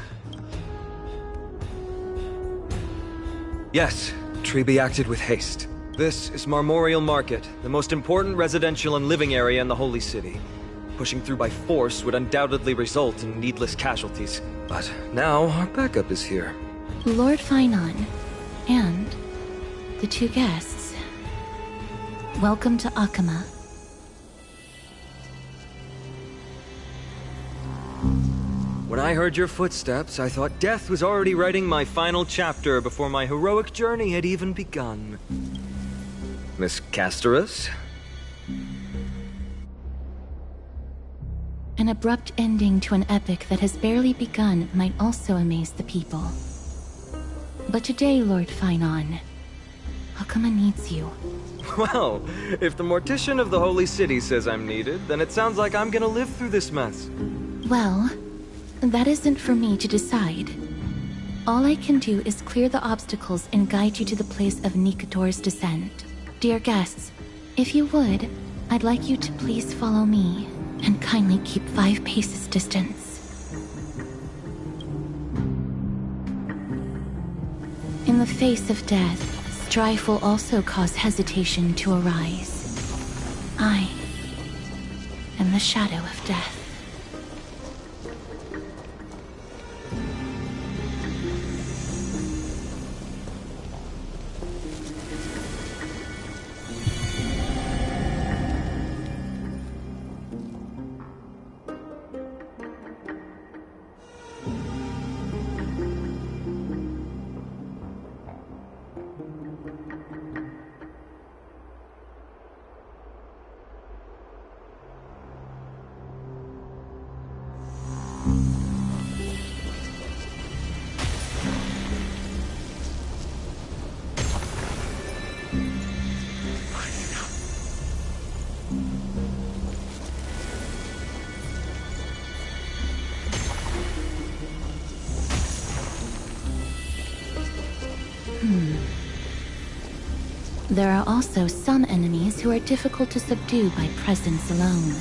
Yes, Treby acted with haste. This is Marmorial Market, the most important residential and living area in the Holy City. Pushing through by force would undoubtedly result in needless casualties. But now our backup is here. Lord Finon, and the two guests. Welcome to Akama. When I heard your footsteps, I thought death was already writing my final chapter before my heroic journey had even begun. Miss Casterus? An abrupt ending to an epic that has barely begun might also amaze the people. But today, Lord Finon, Akama needs you. Well, if the Mortician of the Holy City says I'm needed, then it sounds like I'm gonna live through this mess. Well, that isn't for me to decide. All I can do is clear the obstacles and guide you to the place of Nikator's descent. Dear guests, if you would, I'd like you to please follow me, and kindly keep 5 paces distance. In the face of death, strife will also cause hesitation to arise. I am the shadow of death. There are also some enemies who are difficult to subdue by presence alone.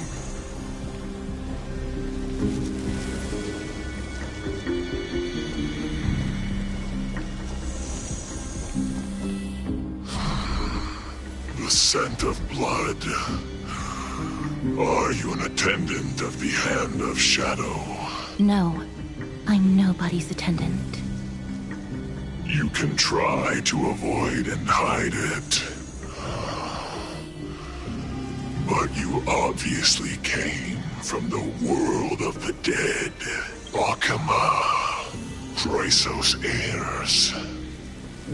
The scent of blood. Are you an attendant of the Hand of Shadow? No, I'm nobody's attendant. You can try to avoid and hide it. But you obviously came from the world of the dead. Akama, Chrysos heirs.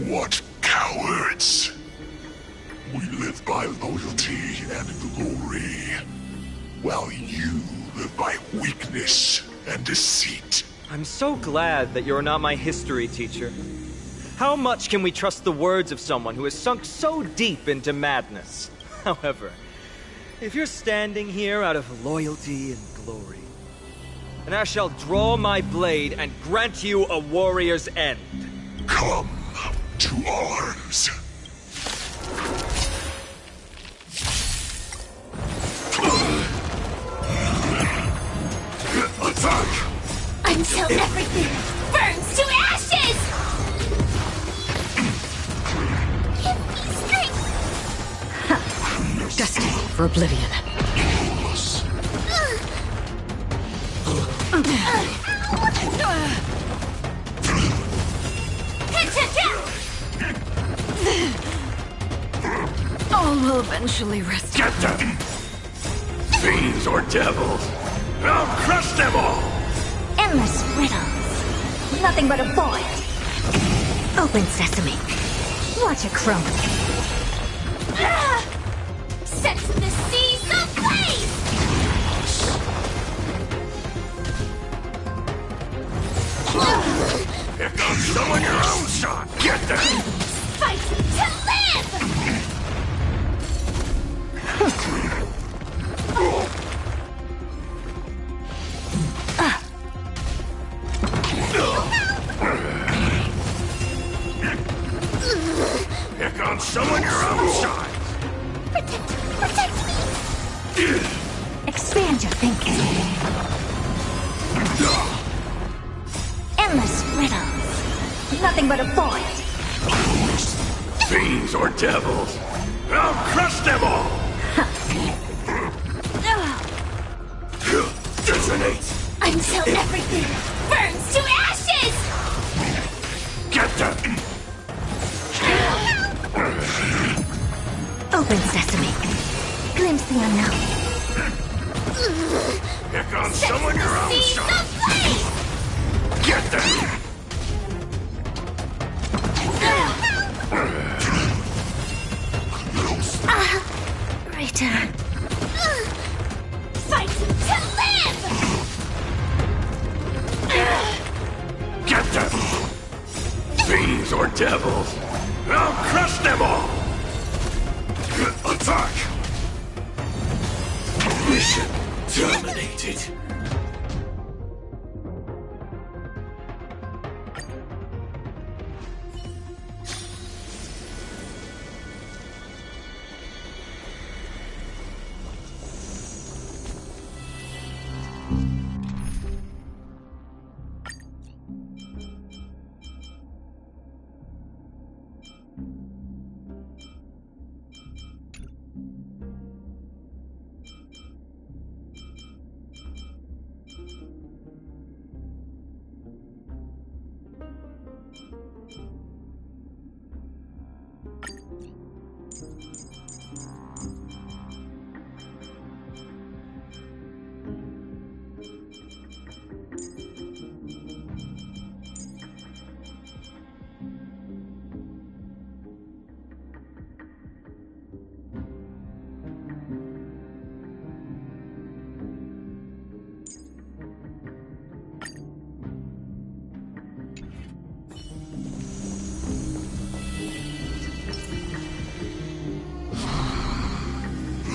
What cowards! We live by loyalty and glory, while you live by weakness and deceit. I'm so glad that you're not my history teacher. How much can we trust the words of someone who has sunk so deep into madness? However, if you're standing here out of loyalty and glory, then I shall draw my blade and grant you a warrior's end. Come to arms. Attack! Until everything burns to ashes! Destined for oblivion. All will eventually rest. Get them! Fiends or devils, I'll crush them all! Endless riddles. Nothing but a void. Open sesame. Watch it crumble. Set the seas ablaze! Here comes someone your own shot! Get them! Fight to live! Here comes someone your own shot! Protect me! Expand your thinking. Endless riddles. Nothing but a void. Fiends or devils! I'll crush them all! Detonate! Until everything burns to ashes! Get them! Open sesame. Glimpse the unknown. Here comes someone your own shot! Get them! Return. Fight to live! Get them! Fiends or devils! I'll crush them all! Attack! Mission terminated.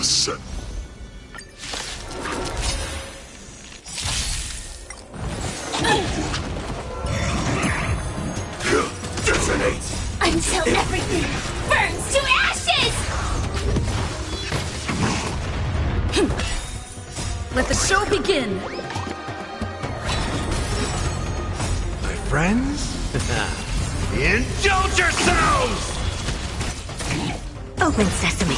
Set. Detonate! Until everything burns to ashes! Let the show begin! My friends? Indulge yourselves! Open sesame.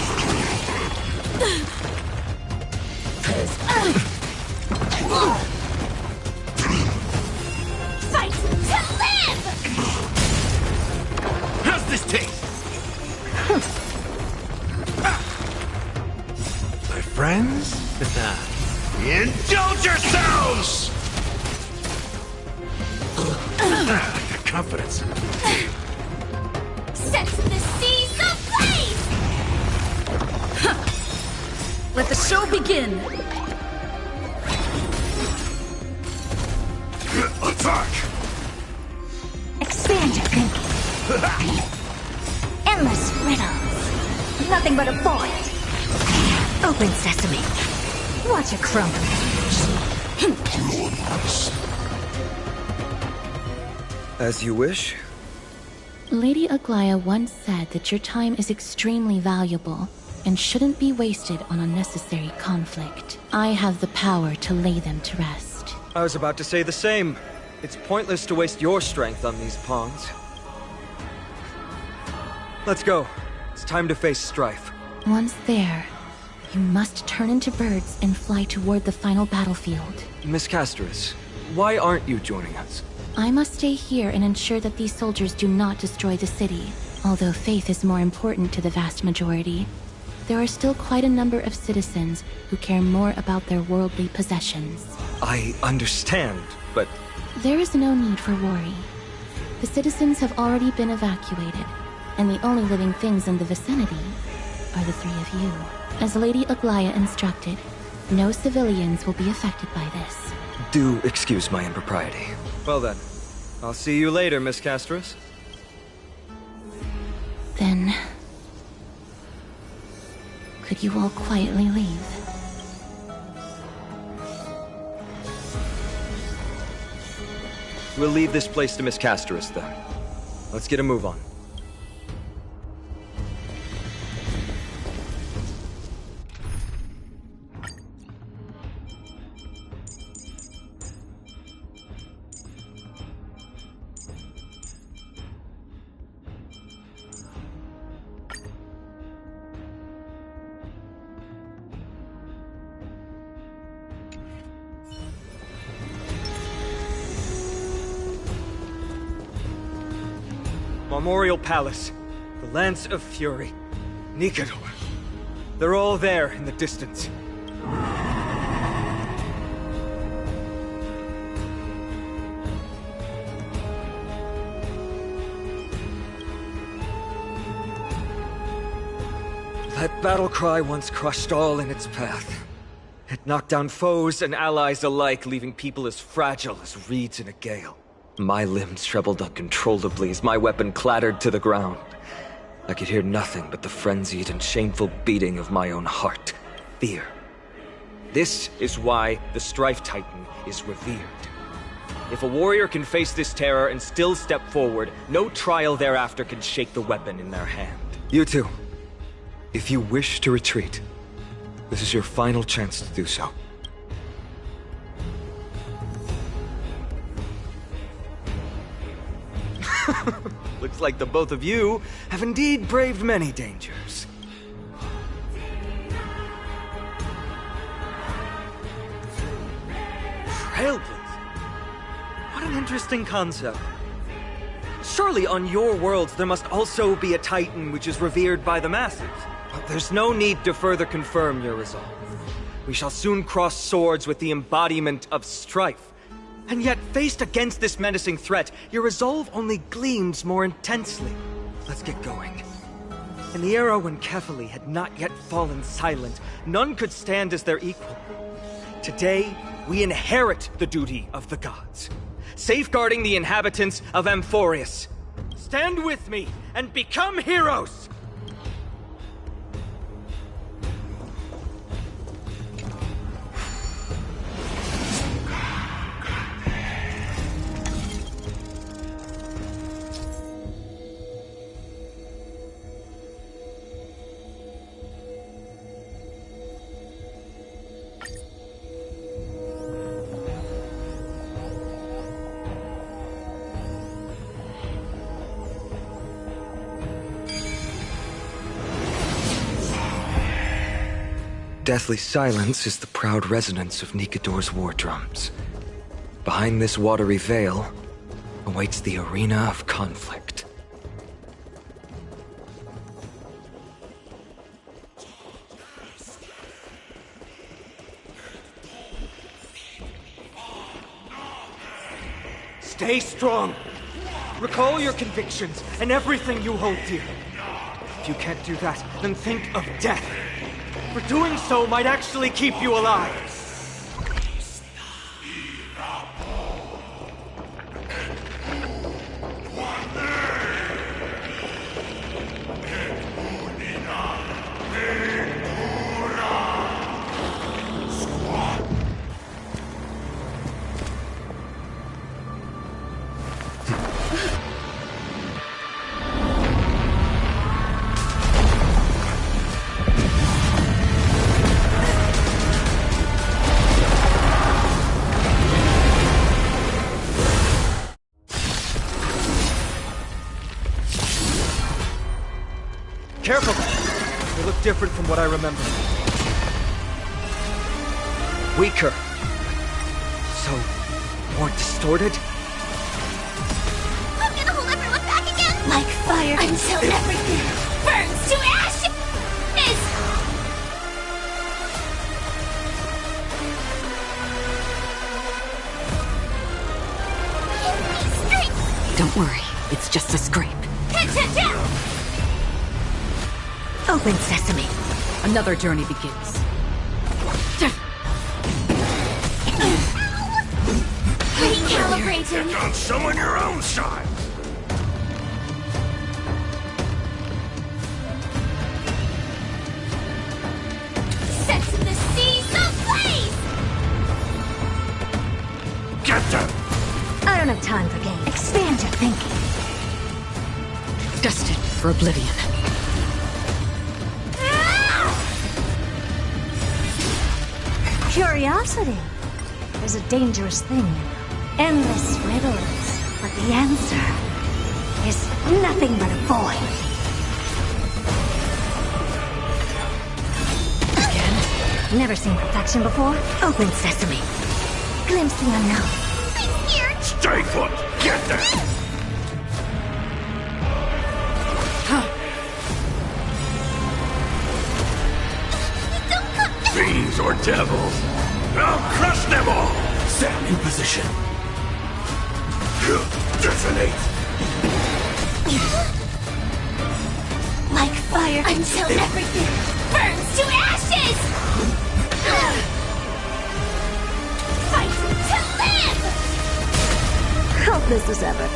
Fight to live! How's this taste? My friends? Indulge yourselves! Confidence. Set the seas ablaze! Let the show begin! Attack! Expand your thinking. Endless riddles. Nothing but a void. Open sesame. Watch it crumble. As you wish. Lady Aglaya once said that your time is extremely valuable and shouldn't be wasted on unnecessary conflict. I have the power to lay them to rest. I was about to say the same. It's pointless to waste your strength on these pawns. Let's go. It's time to face strife. Once there, you must turn into birds and fly toward the final battlefield. Miss Castris, why aren't you joining us? I must stay here and ensure that these soldiers do not destroy the city, although faith is more important to the vast majority. there are still quite a number of citizens who care more about their worldly possessions. I understand, but... There is no need for worry. The citizens have already been evacuated, and the only living things in the vicinity are the three of you. As Lady Aglaya instructed, no civilians will be affected by this. Do excuse my impropriety. Well then, I'll see you later, Miss Castros. Then... could you all quietly leave? We'll leave this place to Miss Castros, then. Let's get a move on. Memorial Palace, the Lance of Fury, Nicanor. They're all there in the distance. That battle cry once crushed all in its path. It knocked down foes and allies alike, leaving people as fragile as reeds in a gale. My limbs trembled uncontrollably as my weapon clattered to the ground. I could hear nothing but the frenzied and shameful beating of my own heart. Fear. This is why the Strife Titan is revered. If a warrior can face this terror and still step forward, no trial thereafter can shake the weapon in their hand. You two, if you wish to retreat, this is your final chance to do so. Looks like the both of you have indeed braved many dangers. Trailblazer? What an interesting concept. Surely on your worlds there must also be a Titan which is revered by the masses. But there's no need to further confirm your resolve. We shall soon cross swords with the embodiment of strife. And yet, faced against this menacing threat, your resolve only gleams more intensely. Let's get going. In the era when Kefali had not yet fallen silent, none could stand as their equal. Today, we inherit the duty of the gods, safeguarding the inhabitants of Amphoreus. Stand with me and become heroes! Deathly silence is the proud resonance of Nicator's war drums. Behind this watery veil awaits the arena of conflict. Stay strong! Recall your convictions and everything you hold dear. If you can't do that, then think of death. For doing so might actually keep you alive. Careful! They look different from what I remember. Weaker. So, more distorted? I'm gonna hold everyone back again! Like fire until everything burns to ashes! It's just a scrape. Open sesame. Another journey begins. Recalibrating. Get on someone your own side. Sets in the seas ablaze! Get them! I don't have time for games. Expand your thinking. Destined for oblivion. Curiosity is a dangerous thing. Endless riddles, but the answer is nothing but a void. Again? Never seen perfection before? Open sesame. Glimpse the unknown. I'm scared! Stay put! Get them! Fiends or devils! I'll crush them all! Sam in position. Detonate! Like fire until everything burns to ashes! Fight to live! Helpless as ever.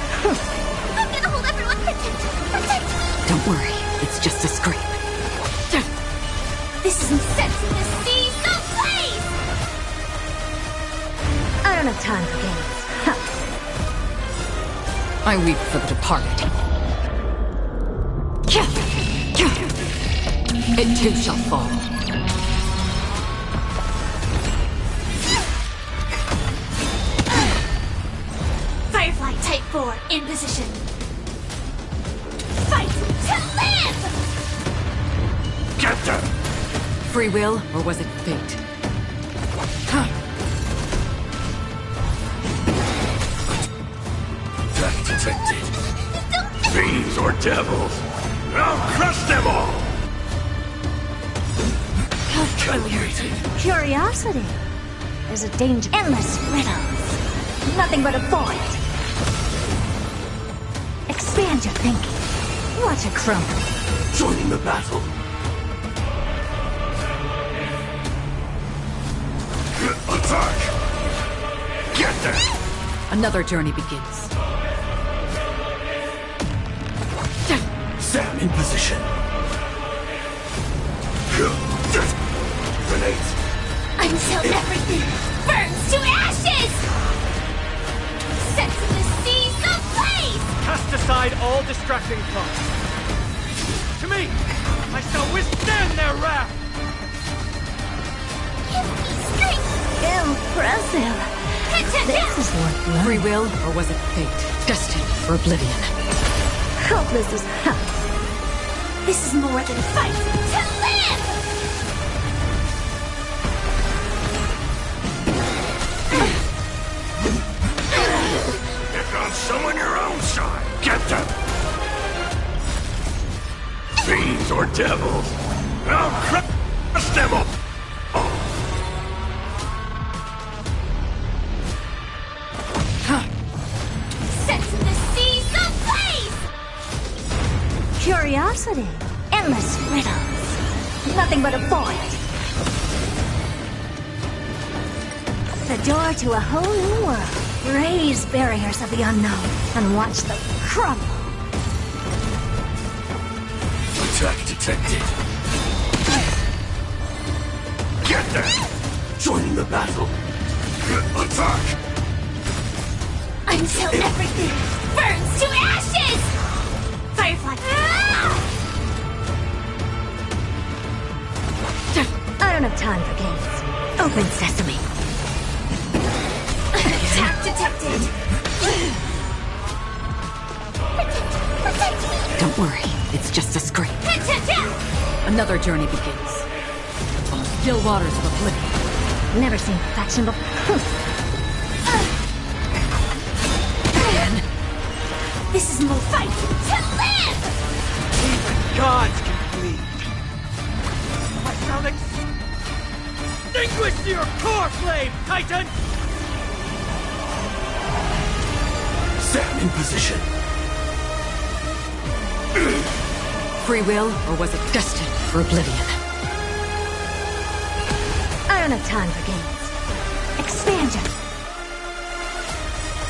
I'm gonna hold everyone. Protect me! Don't worry, it's just a scrape. This isn't Sets in the seas ablaze! I don't have time for games. I weep for the departed. It too shall fall. Firefly Type 4 in position. Fight to live! Get them! Free will, or was it fate? Attack detected. Fiends or devils! I'll crush them all! Calculated. Curiosity is a danger. Endless riddles. Nothing but a void. Expand your thinking. Watch it crumble. Joining the battle. Attack! Get them! Another journey begins. Sam in position. Grenade. Until everything burns to ashes! Sets in the seas ablaze! Cast aside all distracting thoughts. To me, I shall withstand their wrath! Impressive. This is worth learning. Free will, or was it fate? Destined for oblivion. Helpless as hell. This is more than fight to live! Get on someone your own side. Get them! Fiends or devils! I'll crush them all! Sets in the seas ablaze! Curiosity. Endless riddles. Nothing but a void. The door to a whole new world. Raise barriers of the unknown and watch them crumble. Attack detected. Get them! Joining the battle. Attack! Until everything burns to ashes! Firefly. I don't have time for games. Open sesame. Attack detected. Protect me. Don't worry, it's just a scrape. Another journey begins. On still waters of oblivion. Never seen perfection before. This is more fight to live! Even gods can bleed. I shall extinguish your core flame, Titan! Sam in position. Free will, or was it destined for oblivion? I don't have time for games. Expand your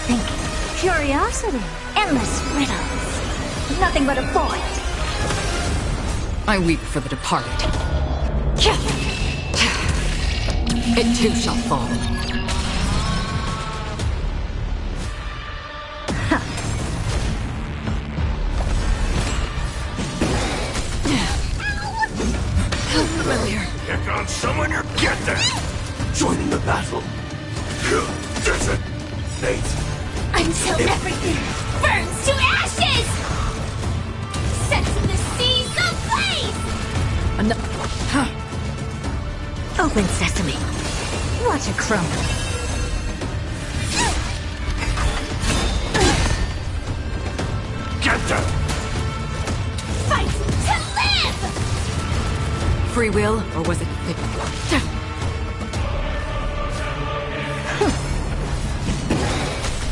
thinking. Curiosity. Endless riddles. Nothing but a void. I weep for the departed. It too shall fall. Here comes someone or get them! Join in the battle. That's it. Nate. Until everything burns to ashes! Sets in the seas ablaze! Open sesame. Watch it crumble. Get them! Fight to live! Free will, or was it...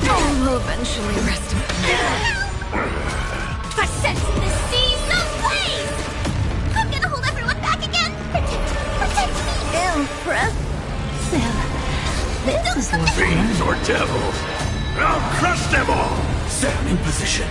All will eventually rest in A sense in the seas ablaze! I'm gonna hold everyone back again! Protect me! Impressive. This is what Fiends or devils? I'll crush them all! Stand in position.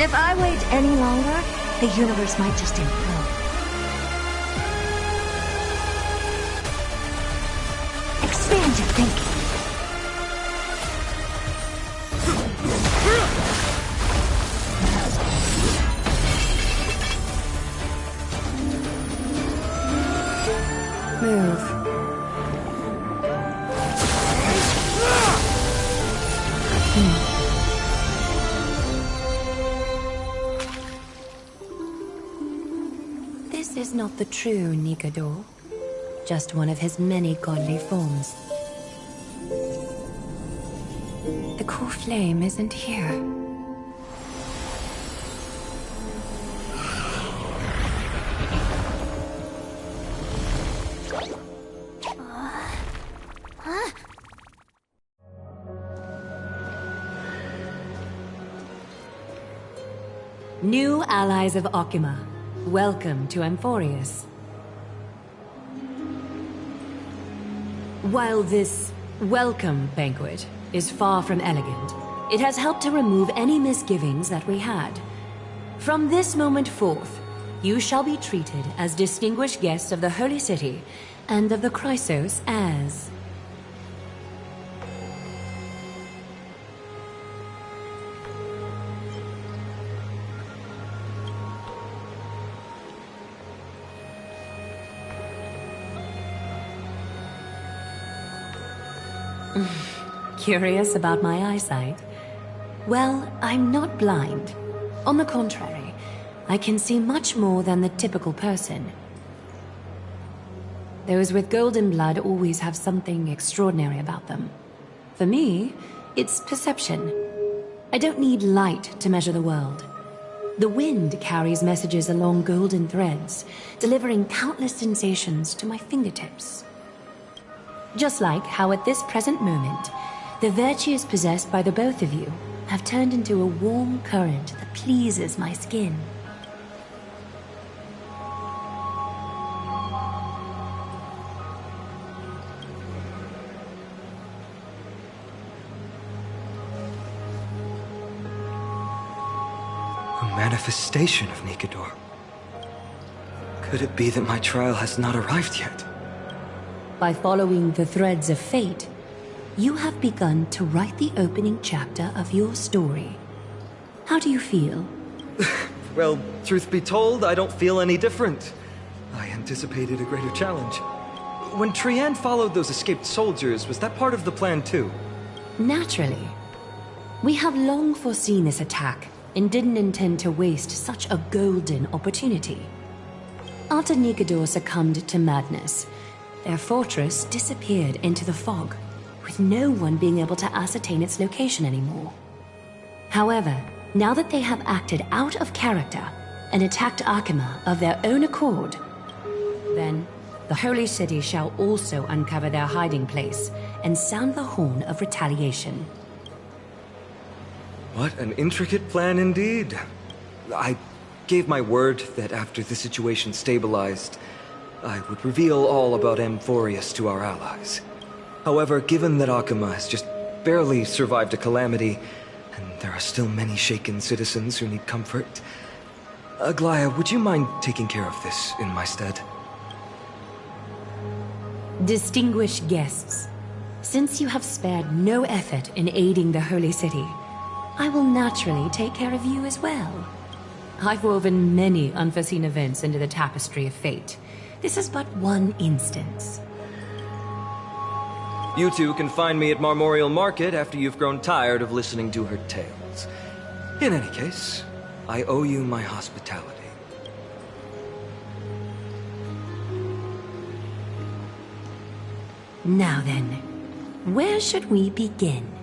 If I wait any longer, the universe might just implode. Expand your thinking. Move. This is not the true Nikador, just one of his many godly forms. The core flame isn't here. New allies of Okima, welcome to Amphoreus. While this welcome banquet is far from elegant, it has helped to remove any misgivings that we had. From this moment forth, you shall be treated as distinguished guests of the Holy City and of the Chrysos as... Curious about my eyesight? Well, I'm not blind. On the contrary, I can see much more than the typical person. Those with golden blood always have something extraordinary about them. For me, it's perception. I don't need light to measure the world. The wind carries messages along golden threads, delivering countless sensations to my fingertips. Just like how at this present moment, the virtues possessed by the both of you have turned into a warm current that pleases my skin. A manifestation of Nikador. Could it be that my trial has not arrived yet? By following the threads of fate, you have begun to write the opening chapter of your story. How do you feel? Well, truth be told, I don't feel any different. I anticipated a greater challenge. When Trian followed those escaped soldiers, was that part of the plan too? Naturally. We have long foreseen this attack and didn't intend to waste such a golden opportunity. After Nikador succumbed to madness, their fortress disappeared into the fog, with no one being able to ascertain its location anymore. However, Now that they have acted out of character and attacked Akima of their own accord, then the Holy City shall also uncover their hiding place and sound the horn of retaliation. What an intricate plan indeed. I gave my word that after the situation stabilized, I would reveal all about Amphoreus to our allies. However, given that Akima has just barely survived a calamity, and there are still many shaken citizens who need comfort, Aglaya, would you mind taking care of this in my stead? Distinguished guests, since you have spared no effort in aiding the Holy City, I will naturally take care of you as well. I've woven many unforeseen events into the tapestry of fate. This is but one instance. You two can find me at Marmorial Market after you've grown tired of listening to her tales. In any case, I owe you my hospitality. Now then, where should we begin?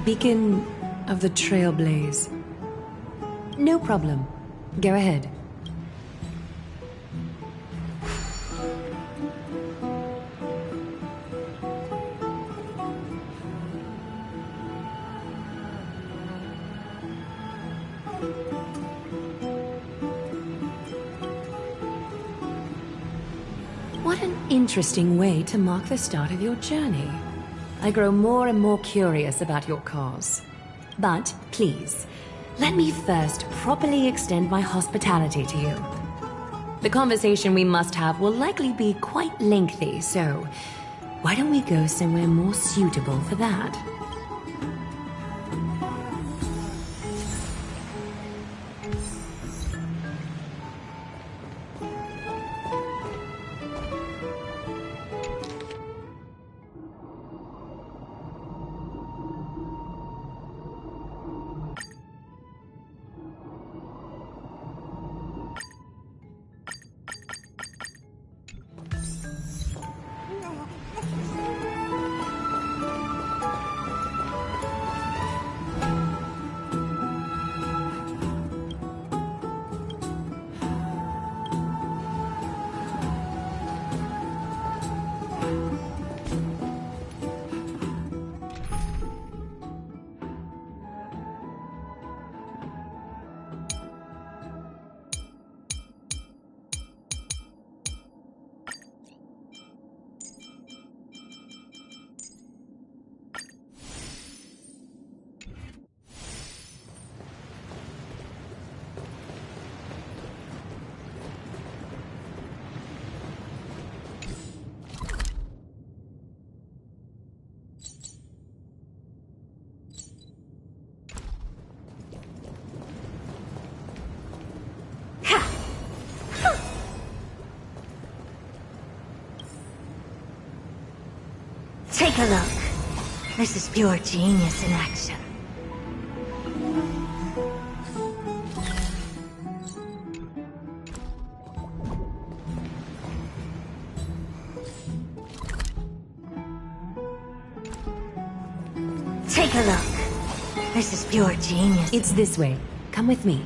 Beacon of the Trailblaze. No problem. Go ahead. What an interesting way to mark the start of your journey. I grow more and more curious about your cause. But, please, let me first properly extend my hospitality to you. The conversation we must have will likely be quite lengthy, so why don't we go somewhere more suitable for that? Take a look. This is pure genius in action. Take a look. This is pure genius. It's this way. Come with me.